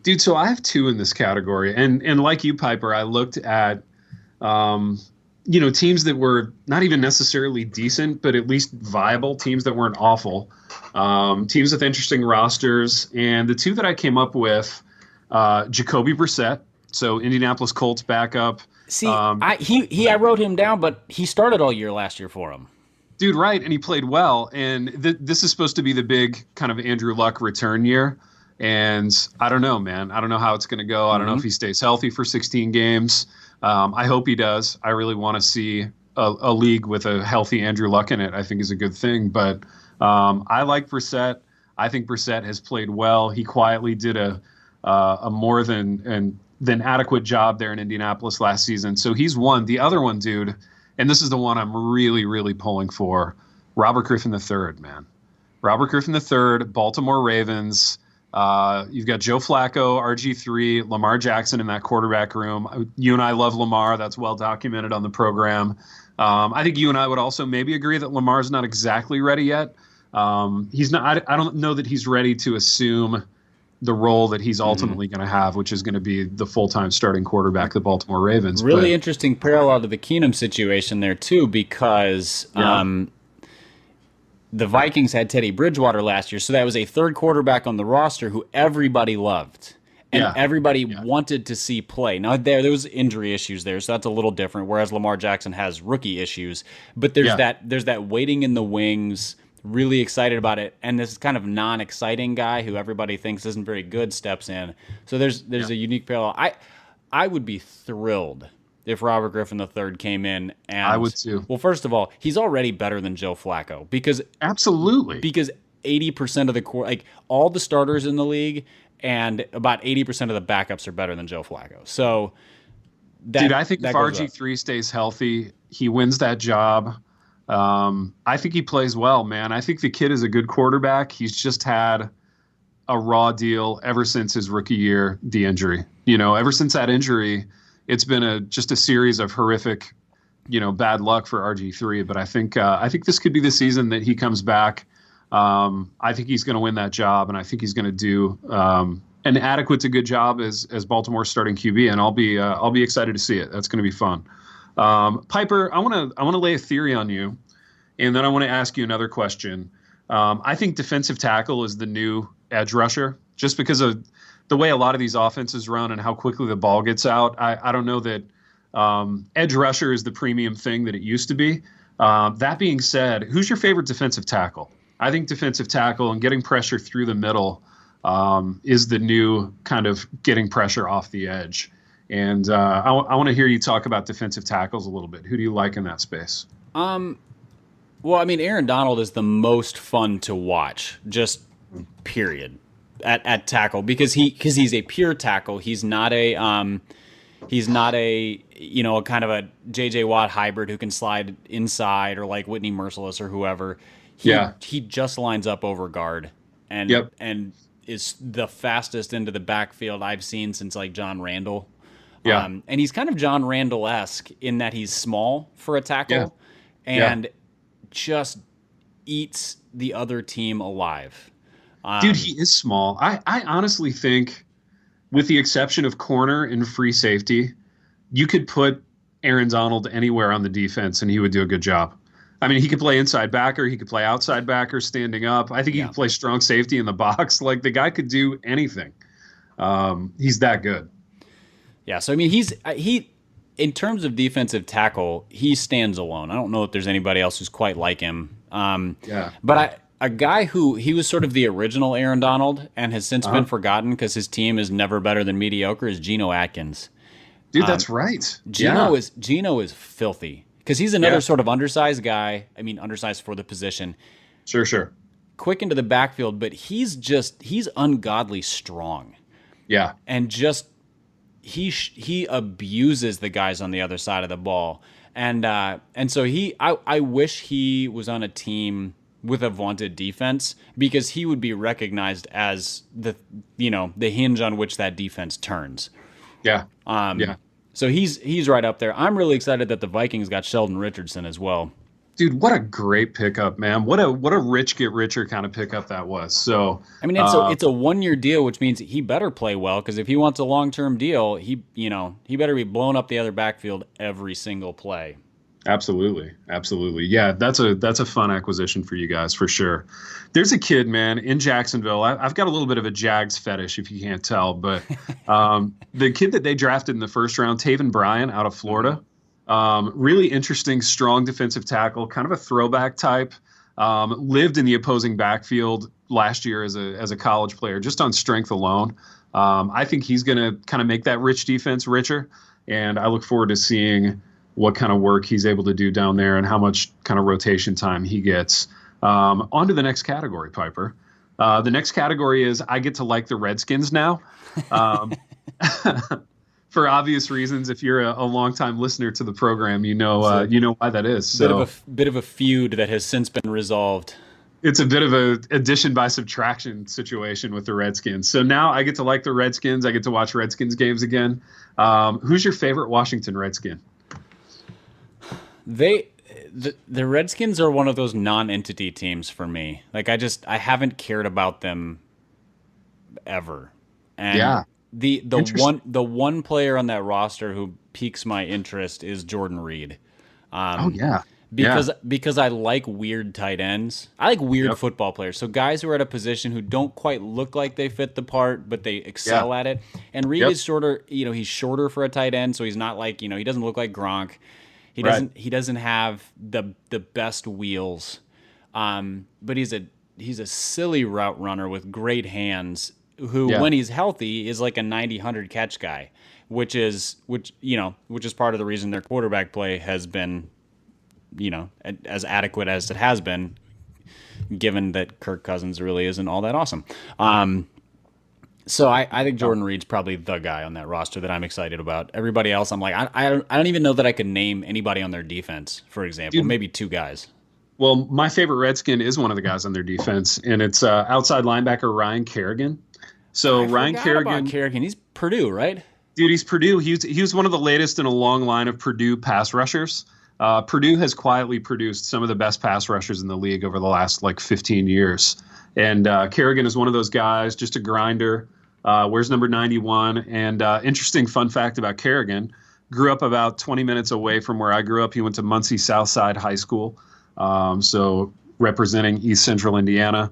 Dude, so I have 2 in this category. And like you, Piper, I looked at teams that were not even necessarily decent, but at least viable, teams that weren't awful, teams with interesting rosters. And the 2 that I came up with, Jacoby Brissett, so Indianapolis Colts backup. See, I wrote him down, but he started all year last year for him. Dude, right, and he played well. And this is supposed to be the big kind of Andrew Luck return year. And I don't know, man. I don't know how it's going to go. I don't know if he stays healthy for 16 games. I hope he does. I really want to see a league with a healthy Andrew Luck in it. I think is a good thing. But I like Brissett. I think Brissett has played well. He quietly did a more than adequate job there in Indianapolis last season. So he's one. The other one, dude, and this is the one I'm really, really pulling for, Robert Griffin III, man. Robert Griffin III, Baltimore Ravens. You've got Joe Flacco, RG3, Lamar Jackson in that quarterback room. You and I love Lamar. That's well documented on the program. I think you and I would also maybe agree that Lamar's not exactly ready yet. He's not. I don't know that he's ready to assume the role that he's ultimately going to have, which is going to be the full-time starting quarterback of the Baltimore Ravens. Really interesting parallel to the Keenum situation there too, because the Vikings had Teddy Bridgewater last year, so that was a third quarterback on the roster who everybody loved and everybody wanted to see play. Now there was injury issues there, so that's a little different. Whereas Lamar Jackson has rookie issues, but there's that waiting in the wings. Really excited about it, and this kind of non-exciting guy who everybody thinks isn't very good steps in. So there's a unique parallel. I would be thrilled if Robert Griffin III came in, and I would too. Well, first of all, he's already better than Joe Flacco because 80% of the core, like all the starters in the league and about 80% of the backups are better than Joe Flacco. So, dude, I think if RG3 stays healthy, he wins that job. I think he plays well, man. I think the kid is a good quarterback. He's just had a raw deal ever since his rookie year, the injury. Ever since that injury, it's been just a series of horrific, bad luck for RG3. But I think this could be the season that he comes back. I think he's going to win that job, and I think he's going to do an adequate to good job as Baltimore's starting QB, and I'll be excited to see it. That's going to be fun. Piper, I want to lay a theory on you, and then I want to ask you another question. I think defensive tackle is the new edge rusher, just because of the way a lot of these offenses run and how quickly the ball gets out. I don't know that edge rusher is the premium thing that it used to be. That being said, who's your favorite defensive tackle? I think defensive tackle and getting pressure through the middle is the new kind of getting pressure off the edge. And I want to hear you talk about defensive tackles a little bit. Who do you like in that space? Well, I mean, Aaron Donald is the most fun to watch, just period, at tackle, because he's a pure tackle. He's not a kind of a J.J. Watt hybrid who can slide inside, or like Whitney Merciless or whoever. He just lines up over guard and is the fastest into the backfield I've seen since like John Randall. Yeah. And he's kind of John Randall-esque in that he's small for a tackle and just eats the other team alive. Dude, he is small. I honestly think, with the exception of corner and free safety, you could put Aaron Donald anywhere on the defense and he would do a good job. I mean, he could play inside backer. He could play outside backer standing up. I think he could play strong safety in the box. Like, the guy could do anything. He's that good. Yeah, so, I mean, he in terms of defensive tackle, he stands alone. I don't know if there's anybody else who's quite like him. But a guy who, he was sort of the original Aaron Donald and has since been forgotten because his team is never better than mediocre, is Geno Atkins. Dude, that's right. Geno is filthy. Because he's another sort of undersized guy. I mean, undersized for the position. Sure. Quick into the backfield, but he's ungodly strong. Yeah. And just, he abuses the guys on the other side of the ball. And so I wish he was on a team with a vaunted defense, because he would be recognized as the hinge on which that defense turns. Yeah. So he's right up there. I'm really excited that the Vikings got Sheldon Richardson as well. Dude, what a great pickup, man. What a rich get richer kind of pickup that was. So I mean, it's a 1-year deal, which means he better play well, because if he wants a long-term deal, he better be blowing up the other backfield every single play. Absolutely. Yeah, that's a fun acquisition for you guys, for sure. There's a kid, man, in Jacksonville. I've got a little bit of a Jags fetish, if you can't tell, but the kid that they drafted in the first round, Taven Bryan, out of Florida, really interesting, strong defensive tackle, kind of a throwback type. Lived in the opposing backfield last year as a college player, just on strength alone. I think he's going to kind of make that rich defense richer, and I look forward to seeing what kind of work he's able to do down there and how much kind of rotation time he gets. On to the next category, Piper. The next category is I get to like the Redskins now. For obvious reasons, if you're a longtime listener to the program, you know why that is. So, bit of a feud that has since been resolved. It's a bit of a addition by subtraction situation with the Redskins. So now I get to like the Redskins. I get to watch Redskins games again. Who's your favorite Washington Redskin? The Redskins are one of those non-entity teams for me. Like, I haven't cared about them ever. And the one player on that roster who piques my interest is Jordan Reed. Because I like weird tight ends. I like weird football players. So guys who are at a position who don't quite look like they fit the part, but they excel at it. And Reed is shorter. He's shorter for a tight end, so he's not like, he doesn't look like Gronk. He doesn't have the best wheels, but he's a silly route runner with great hands. Who, when he's healthy, is like a 90-100 catch guy, which is part of the reason their quarterback play has been, as adequate as it has been, given that Kirk Cousins really isn't all that awesome. So I think Jordan Reed's probably the guy on that roster that I'm excited about. Everybody else, I'm like, I don't even know that I could name anybody on their defense, for example. Dude, maybe two guys. Well, my favorite Redskin is one of the guys on their defense, and it's outside linebacker Ryan Kerrigan. So Ryan Kerrigan, he's Purdue, right? Dude, he's Purdue. He was one of the latest in a long line of Purdue pass rushers. Purdue has quietly produced some of the best pass rushers in the league over the last 15 years. And Kerrigan is one of those guys, just a grinder, wears number 91. And interesting fun fact about Kerrigan, grew up about 20 minutes away from where I grew up. He went to Muncie Southside High School, so representing East Central Indiana.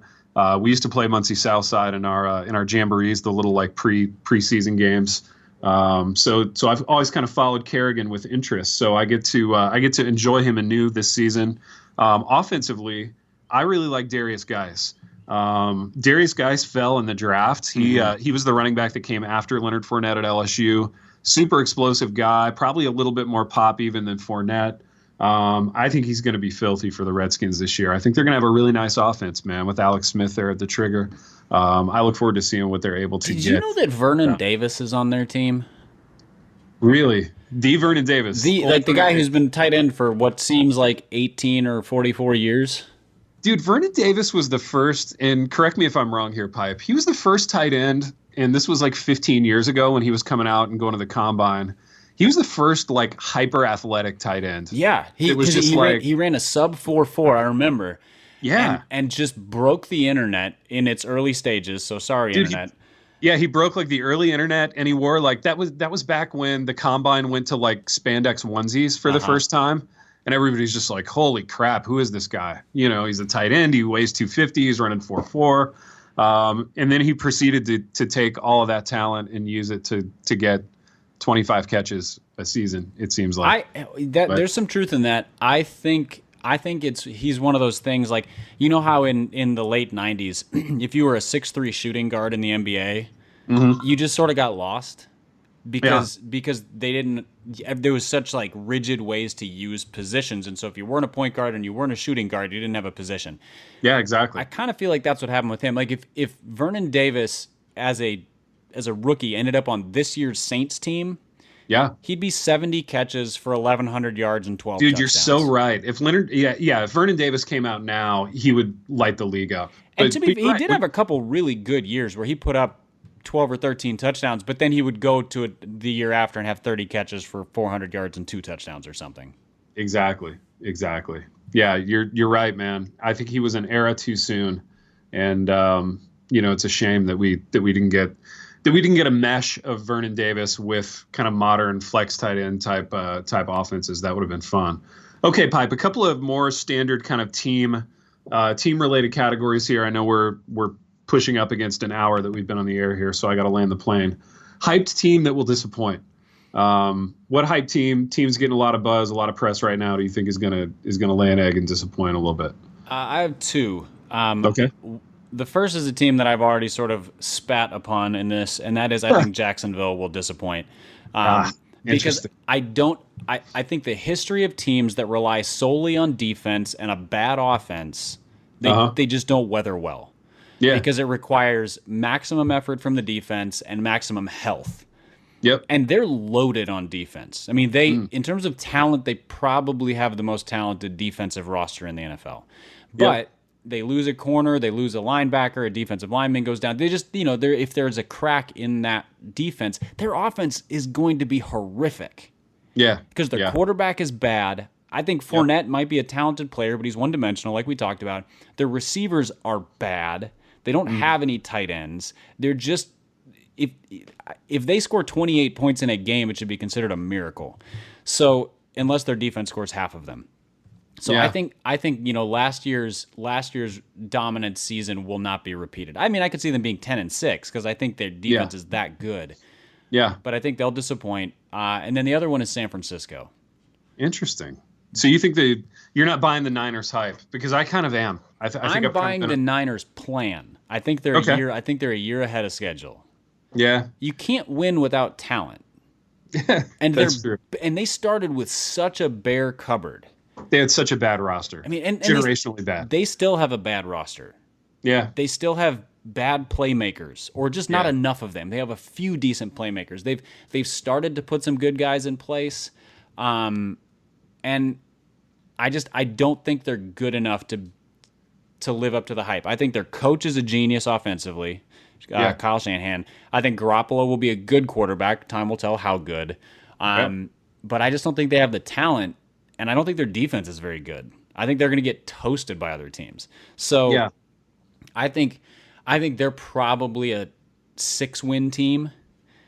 We used to play Muncie Southside in our jamborees, the little preseason games. So I've always kind of followed Kerrigan with interest. So I get to enjoy him anew this season. Offensively, I really like Darius Geis. Darius Geis fell in the draft. He was the running back that came after Leonard Fournette at LSU. Super explosive guy, probably a little bit more pop even than Fournette. I think he's going to be filthy for the Redskins this year. I think they're going to have a really nice offense, man, with Alex Smith there at the trigger. I look forward to seeing what they're able to get. Did you know that Vernon Davis is on their team? Really? The Vernon Davis? The guy who's been tight end for what seems like 18 or 44 years? Dude, Vernon Davis was the first, and correct me if I'm wrong here, Pipe. He was the first tight end, and this was 15 years ago when he was coming out and going to the combine. He was the first hyper athletic tight end. Yeah, he ran a sub 4.4. I remember. Yeah, and just broke the internet in its early stages. So sorry, dude, internet. He broke the early internet, and he wore that was back when the combine went to spandex onesies for the first time, and everybody's just like, holy crap, who is this guy? He's a tight end. He weighs 250. He's running 4.4, and then he proceeded to take all of that talent and use it to get 25 catches a season, it seems like. There's some truth in that. I think he's one of those things how in the late 90s, if you were a 6'3" shooting guard in the NBA, you just sort of got lost because there was such rigid ways to use positions. And so if you weren't a point guard and you weren't a shooting guard, you didn't have a position. Yeah, exactly. I kind of feel like that's what happened with him. If Vernon Davis as a rookie ended up on this year's Saints team, he'd be 70 catches for 1,100 yards and 12 touchdowns. Dude, you're so right. If if Vernon Davis came out now, he would light the league up. And he did have a couple really good years where he put up 12 or 13 touchdowns, but then he would go to the year after and have 30 catches for 400 yards and 2 touchdowns or something. Exactly. Yeah, you're right, man. I think he was an era too soon, and it's a shame that we didn't get a mesh of Vernon Davis with kind of modern flex tight end type offenses. That would have been fun. Okay, Pipe, a couple of more standard kind of team related categories here. I know we're pushing up against an hour that we've been on the air here, so I got to land the plane. Hyped team that will disappoint. What hyped team's getting a lot of buzz, a lot of press right now, do you think is gonna lay an egg and disappoint a little bit? I have two. Okay. The first is a team that I've already sort of spat upon in this, and that is I think Jacksonville will disappoint. Because I think the history of teams that rely solely on defense and a bad offense, they just don't weather well. Yeah. Because it requires maximum effort from the defense and maximum health. Yep. And they're loaded on defense. I mean, in terms of talent, they probably have the most talented defensive roster in the NFL. But they lose a corner, they lose a linebacker, a defensive lineman goes down. They just, if there's a crack in that defense, their offense is going to be horrific. Yeah. Because their quarterback is bad. I think Fournette might be a talented player, but he's one-dimensional, like we talked about. Their receivers are bad. They don't have any tight ends. They're just, if they score 28 points in a game, it should be considered a miracle. So unless their defense scores half of them. So I think last year's dominant season will not be repeated. I mean, I could see them being 10-6 because I think their defense is that good. Yeah, but I think they'll disappoint. And then the other one is San Francisco. Interesting. So you think you're not buying the Niners hype? Because I kind of am. I'm buying the Niners plan. I think they're a year ahead of schedule. Yeah. You can't win without talent. And that's true. And they started with such a bare cupboard. They had such a bad roster. I mean, and generationally bad. They still have a bad roster. Yeah. They still have bad playmakers, or just not enough of them. They have a few decent playmakers. They've started to put some good guys in place, and I don't think they're good enough to live up to the hype. I think their coach is a genius offensively, Kyle Shanahan. I think Garoppolo will be a good quarterback. Time will tell how good. But I just don't think they have the talent, and I don't think their defense is very good. I think they're going to get toasted by other teams. So I think they're probably a 6-win team.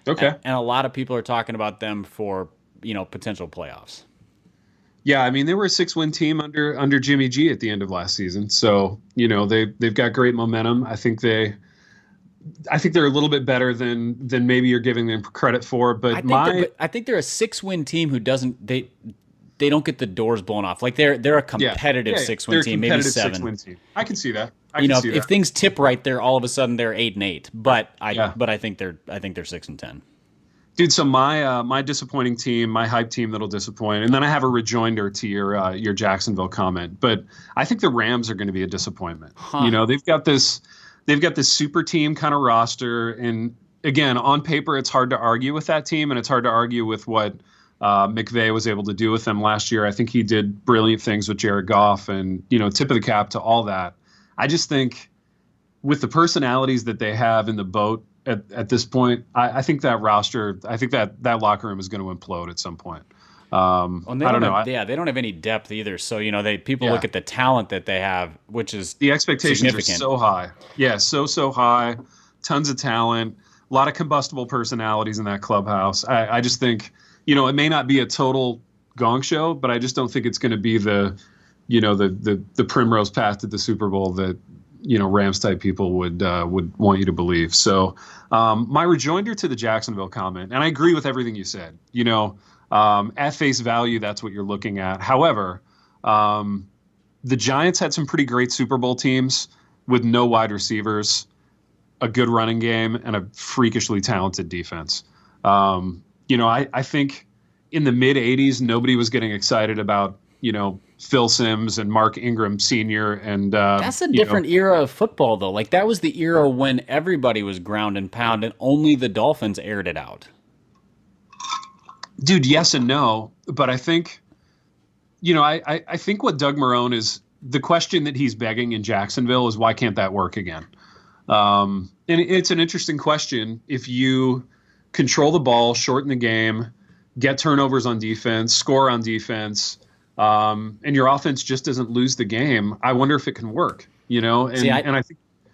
Okay. And a lot of people are talking about them for, potential playoffs. Yeah, I mean, they were a 6-win team under Jimmy G at the end of last season. So, they've got great momentum. I think they're a little bit better than maybe you're giving them credit for. But I think they're a 6-win team who doesn't they don't get the doors blown off. Like they're a competitive 6-win team, maybe 7. 6-win team. I can see that. If things tip right there, all of a sudden they're 8-8. But I think they're 6-10. Dude, so my disappointing team, my hype team that'll disappoint, and then I have a rejoinder to your Jacksonville comment. But I think the Rams are going to be a disappointment. They've got this super team kind of roster, and again, on paper, it's hard to argue with that team, and it's hard to argue with what McVay was able to do with them last year. I think he did brilliant things with Jared Goff, and tip of the cap to all that. I just think with the personalities that they have in the boat at this point, I think that roster, I think that locker room is going to implode at some point. I don't know. They don't have any depth either. So people look at the talent that they have, which is the expectations are so high. Yeah, so high. Tons of talent, a lot of combustible personalities in that clubhouse. I just think it may not be a total gong show, but I just don't think it's going to be the primrose path to the Super Bowl that Rams type people would want you to believe. So my rejoinder to the Jacksonville comment, and I agree with everything you said. At face value, that's what you're looking at. However, the Giants had some pretty great Super Bowl teams with no wide receivers, a good running game, and a freakishly talented defense. I think in the mid 80s, nobody was getting excited about, Phil Simms and Mark Ingram Sr. And that's a different era of football, though. Like that was the era when everybody was ground and pound, and only the Dolphins aired it out. Dude, yes and no, but I think, I think what Doug Marrone is, the question that he's begging in Jacksonville is why can't that work again? And it's an interesting question. If you control the ball, shorten the game, get turnovers on defense, score on defense, and your offense just doesn't lose the game, I wonder if it can work,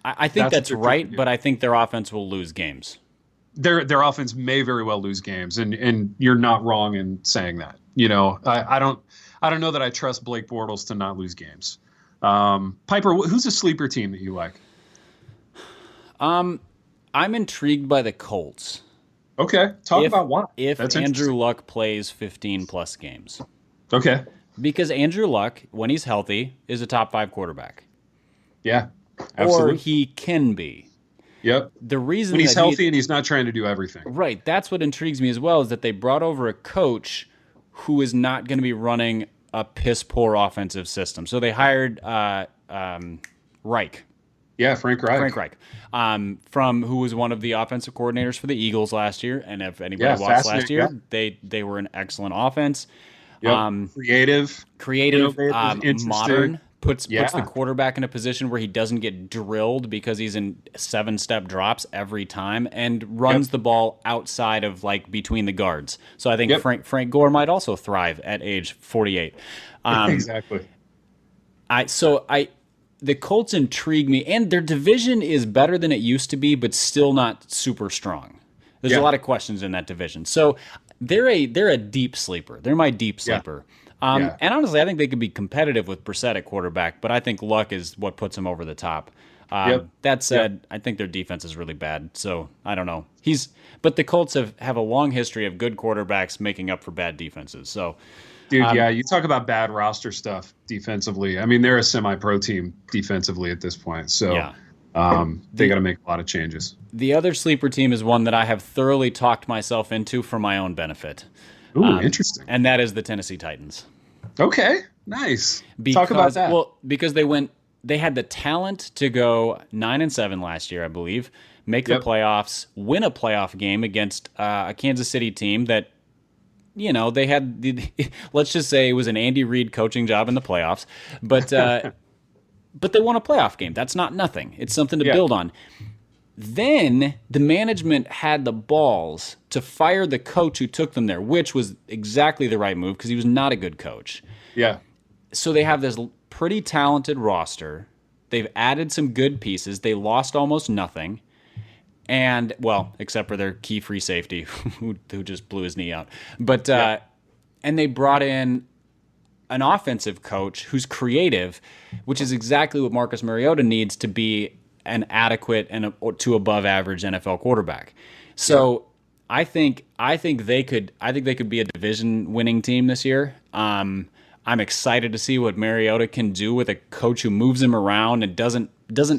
I think that's right, but I think their offense will lose games. Their offense may very well lose games, and you're not wrong in saying that. I don't know that I trust Blake Bortles to not lose games. Piper, who's a sleeper team that you like? I'm intrigued by the Colts. Okay, talk about why. If Andrew Luck plays 15+ games. Okay. Because Andrew Luck, when he's healthy, is a top 5 quarterback. Yeah, absolutely. Or he can be. Yep. The reason when he's healthy and he's not trying to do everything. Right. That's what intrigues me as well, is that they brought over a coach who is not going to be running a piss-poor offensive system. So they hired Reich. Yeah, Frank Reich. From who was one of the offensive coordinators for the Eagles last year. And if anybody watched last year, they were an excellent offense. Yep. Creative, modern, puts the quarterback in a position where he doesn't get drilled because he's in 7-step drops every time, and runs the ball outside of between the guards. So I think Frank Gore might also thrive at age 48. Exactly. The Colts intrigue me, and their division is better than it used to be, but still not super strong. There's a lot of questions in that division. So they're a deep sleeper. They're my deep sleeper. And honestly, I think they could be competitive with Brissett at quarterback, but I think Luck is what puts him over the top. That said, I think their defense is really bad, so I don't know. But the Colts have a long history of good quarterbacks making up for bad defenses. So, dude, you talk about bad roster stuff defensively. I mean, they're a semi-pro team defensively at this point, so they got to make a lot of changes. The other sleeper team is one that I have thoroughly talked myself into for my own benefit. Ooh, interesting. And that is the Tennessee Titans. Okay, nice. Talk about that. Well, because they went they had the talent to go 9-7 last year, I believe, make the playoffs, win a playoff game against a Kansas City team that, they had let's just say it was an Andy Reid coaching job in the playoffs, but they won a playoff game. That's not nothing. It's something to build on. Then the management had the balls to fire the coach who took them there, which was exactly the right move because he was not a good coach. Yeah. So they have this pretty talented roster. They've added some good pieces. They lost almost nothing. And, well, except for their key free safety who just blew his knee out. But and they brought in an offensive coach who's creative, which is exactly what Marcus Mariota needs to be an adequate and to above average NFL quarterback. So I think they could be a division winning team this year. I'm excited to see what Mariota can do with a coach who moves him around and doesn't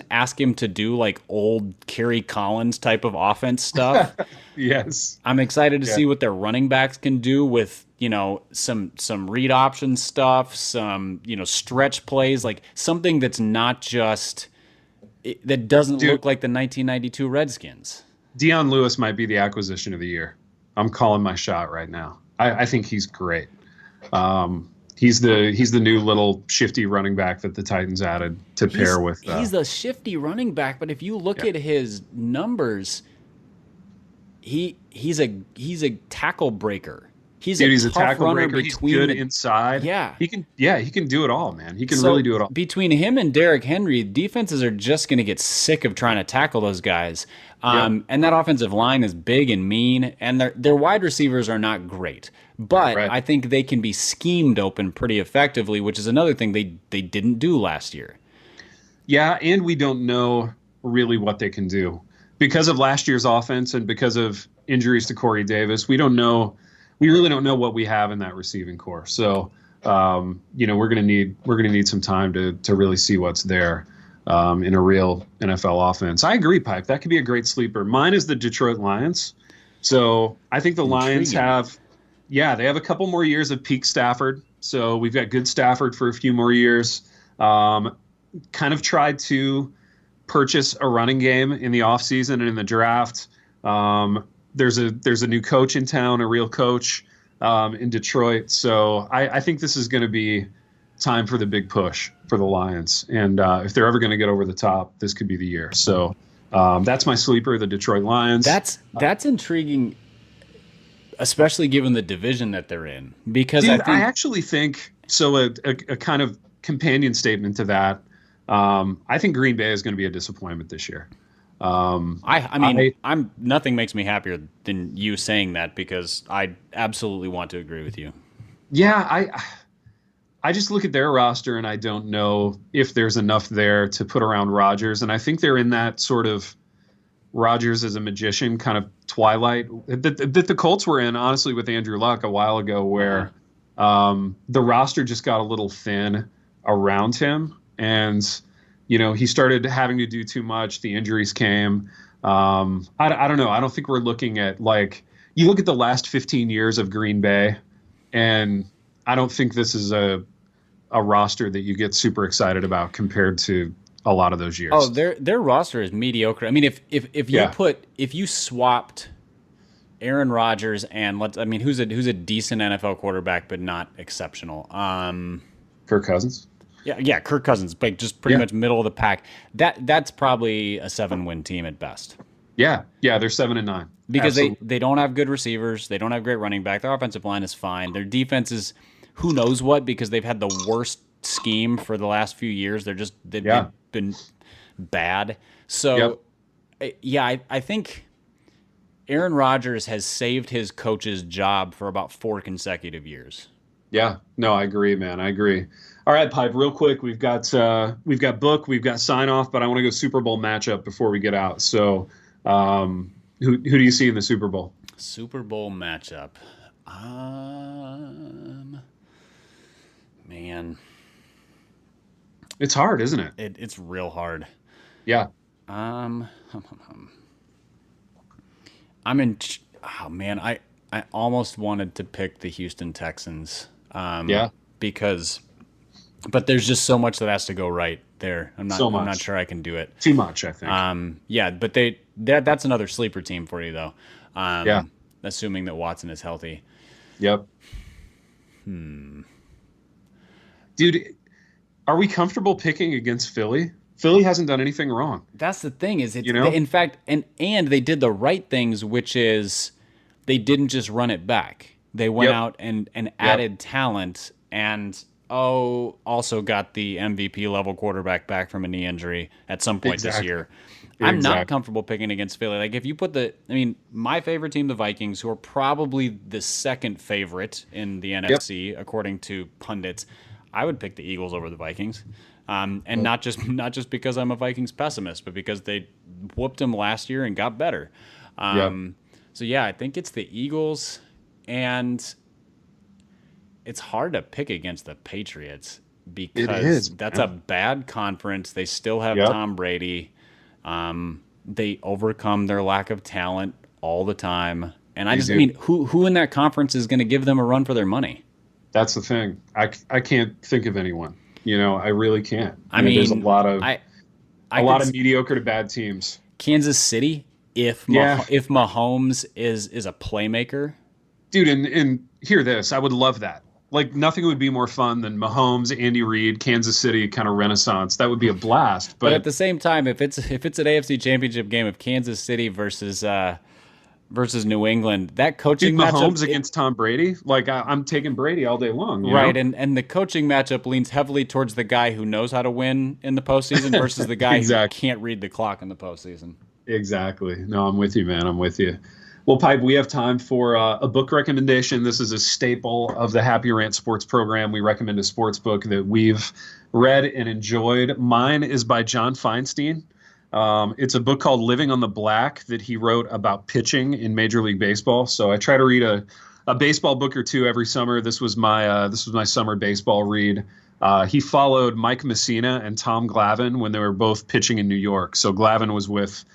ask him to do like old Kerry Collins type of offense stuff. Yes. I'm excited to see what their running backs can do with, some read option stuff, some, stretch plays, like something that's not just that doesn't look like the 1992 Redskins. Deion Lewis might be the acquisition of the year. I'm calling my shot right now. I think he's great. He's the new little shifty running back that the Titans added to pair with. He's the shifty running back, but if you look at his numbers, he's a tackle breaker. He's a tackle breaker. He's good inside. Yeah. He can do it all, man. He can really do it all. Between him and Derrick Henry, defenses are just going to get sick of trying to tackle those guys. And that offensive line is big and mean, and their wide receivers are not great. But I think they can be schemed open pretty effectively, which is another thing they didn't do last year. Yeah, and we don't know really what they can do. Because of last year's offense and because of injuries to Corey Davis, we really don't know what we have in that receiving core. So, we're gonna need some time to really see what's there in a real NFL offense. I agree, Pipe. That could be a great sleeper. Mine is the Detroit Lions. So I think the Lions have a couple more years of peak Stafford. So we've got good Stafford for a few more years. Kind of tried to purchase a running game in the offseason and in the draft. There's a new coach in town, a real coach in Detroit. So I think this is going to be time for the big push for the Lions. And if they're ever going to get over the top, this could be the year. So that's my sleeper, the Detroit Lions. That's intriguing, especially given the division that they're in. Because I actually think so. A kind of companion statement to that. I think Green Bay is going to be a disappointment this year. Nothing makes me happier than you saying that because I absolutely want to agree with you. Yeah, I just look at their roster and I don't know if there's enough there to put around Rodgers, and I think they're in that sort of Rodgers as a magician kind of twilight that the Colts were in, honestly, with Andrew Luck a while ago, where the roster just got a little thin around him, and he started having to do too much. The injuries came. I don't know. I don't think we're looking at, like, you look at the last 15 years of Green Bay, and I don't think this is a roster that you get super excited about compared to a lot of those years. Oh, their roster is mediocre. I mean, if you swapped Aaron Rodgers and who's a decent NFL quarterback but not exceptional? Kirk Cousins. Yeah, Kirk Cousins, like just pretty much middle of the pack. That's probably a 7-win team at best. Yeah, they're 7-9 because they don't have good receivers, they don't have great running back. Their offensive line is fine. Their defense is who knows what because they've had the worst scheme for the last few years. They've been bad. So I think Aaron Rodgers has saved his coach's job for about 4 consecutive years. Yeah, no, I agree, man. I agree. All right, Pipe, real quick, we've got book, we've got sign off, but I want to go Super Bowl matchup before we get out. So, who do you see in the Super Bowl? Super Bowl matchup. Man, it's hard, isn't it? It's real hard. Yeah. I'm in. Oh man, I almost wanted to pick the Houston Texans. But there's just so much that has to go right there. I'm So much. I'm not sure I can do it. Too much, I think. Yeah, but that's another sleeper team for you though. Yeah. Assuming that Watson is healthy. Yep. Dude, are we comfortable picking against Philly? Philly hasn't done anything wrong. That's the thing is in fact, and they did the right things, which is they didn't just run it back. They went out and added talent and also got the MVP level quarterback back from a knee injury at some point this year. I'm not comfortable picking against Philly. Like if you put my favorite team, the Vikings, who are probably the second favorite in the NFC according to pundits, I would pick the Eagles over the Vikings. And not just because I'm a Vikings pessimist, but because they whooped them last year and got better. So yeah, I think it's the Eagles, and it's hard to pick against the Patriots because that's a bad conference. They still have Tom Brady. They overcome their lack of talent all the time. And I mean, who in that conference is going to give them a run for their money? That's the thing. I can't think of anyone. I really can't. I mean, there's a lot of mediocre to bad teams. Kansas City, if Mahomes is a playmaker, dude, and hear this, I would love that. Like nothing would be more fun than Mahomes, Andy Reid, Kansas City kind of renaissance. That would be a blast. But at the same time, if it's an AFC Championship game of Kansas City versus New England, that coaching matchup, Mahomes against Tom Brady, like I'm taking Brady all day long. Right, and the coaching matchup leans heavily towards the guy who knows how to win in the postseason versus the guy who can't read the clock in the postseason. Exactly. No, I'm with you, man. I'm with you. Well, Pipe, we have time for a book recommendation. This is a staple of the Happy Rant Sports program. We recommend a sports book that we've read and enjoyed. Mine is by John Feinstein. It's a book called Living on the Black that he wrote about pitching in Major League Baseball. So I try to read a baseball book or two every summer. This was my summer baseball read. He followed Mike Messina and Tom Glavine when they were both pitching in New York. So Glavine was with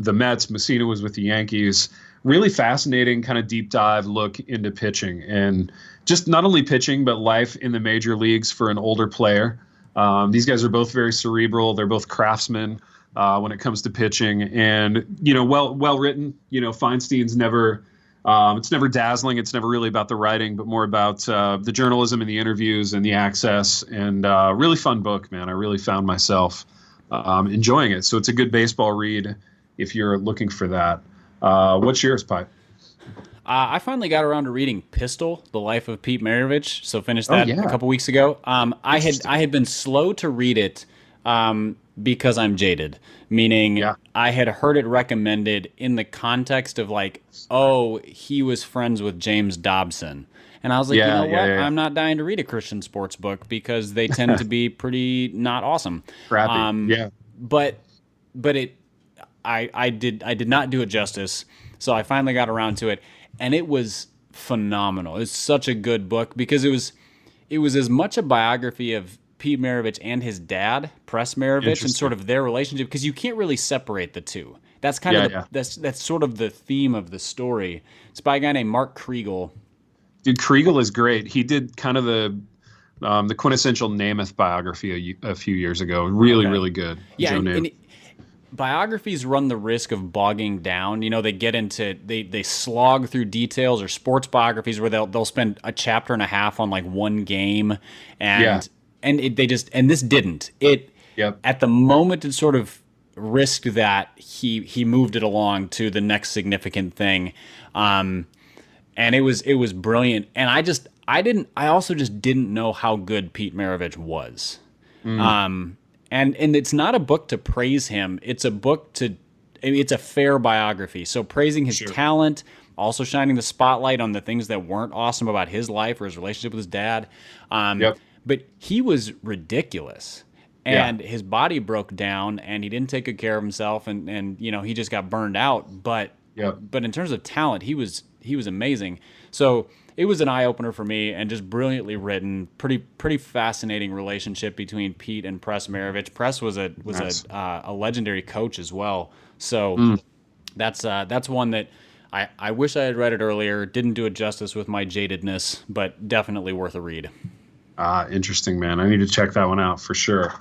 the Mets, Messina was with the Yankees. Really fascinating kind of deep dive look into pitching and just not only pitching, but life in the major leagues for an older player. These guys are both very cerebral. They're both craftsmen when it comes to pitching, and well written. Feinstein's never it's never dazzling. It's never really about the writing, but more about the journalism and the interviews and the access. And really fun book, man. I really found myself enjoying it. So it's a good baseball read if you're looking for that. What's yours, Pipe? I finally got around to reading Pistol: The Life of Pete Maravich. So finished that a couple weeks ago. I had been slow to read it because I'm jaded, meaning I had heard it recommended in the context of like, oh, he was friends with James Dobson. And I was like, you know what? I'm not dying to read a Christian sports book because they tend to be pretty not awesome. Crappy. But I did not do it justice. So I finally got around to it, and it was phenomenal. It's such a good book because it was as much a biography of Pete Maravich and his dad, Press Maravich, and sort of their relationship, because you can't really separate the two. That's kind of that's sort of the theme of the story. It's by a guy named Mark Kriegel. Dude, Kriegel is great. He did kind of the quintessential Namath biography a few years ago. Really good. Yeah, and biographies run the risk of bogging down. They get into they slog through details, or sports biographies where they'll spend a chapter and a half on like one game, and this didn't. At the moment it sort of risked that, he moved it along to the next significant thing. And it was brilliant. And I also just didn't know how good Pete Maravich was. And it's not a book to praise him. It's a fair biography. So praising his talent, also shining the spotlight on the things that weren't awesome about his life or his relationship with his dad. But he was ridiculous. And his body broke down, and he didn't take good care of himself, and he just got burned out. But in terms of talent, he was amazing. So it was an eye opener for me, and just brilliantly written. Pretty fascinating relationship between Pete and Press Maravich. Press was a legendary coach as well. So that's one that I wish I had read it earlier. Didn't do it justice with my jadedness, but definitely worth a read. Interesting, man. I need to check that one out for sure.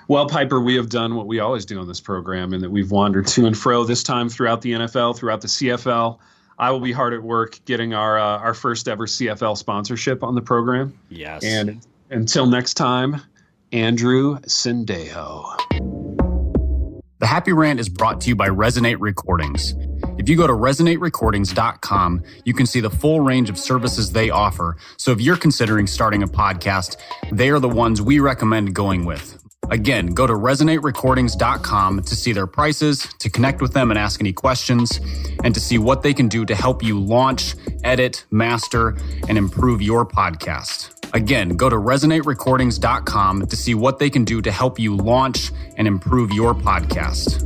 Well, Piper, we have done what we always do on this program, in that we've wandered to and fro, this time throughout the NFL, throughout the CFL. I will be hard at work getting our first ever CFL sponsorship on the program. Yes. And until next time, Andrew Sendejo. The Happy Rant is brought to you by Resonate Recordings. If you go to resonaterecordings.com, you can see the full range of services they offer. So if you're considering starting a podcast, they are the ones we recommend going with. Again, go to resonaterecordings.com to see their prices, to connect with them and ask any questions, and to see what they can do to help you launch, edit, master, and improve your podcast. Again, go to resonaterecordings.com to see what they can do to help you launch and improve your podcast.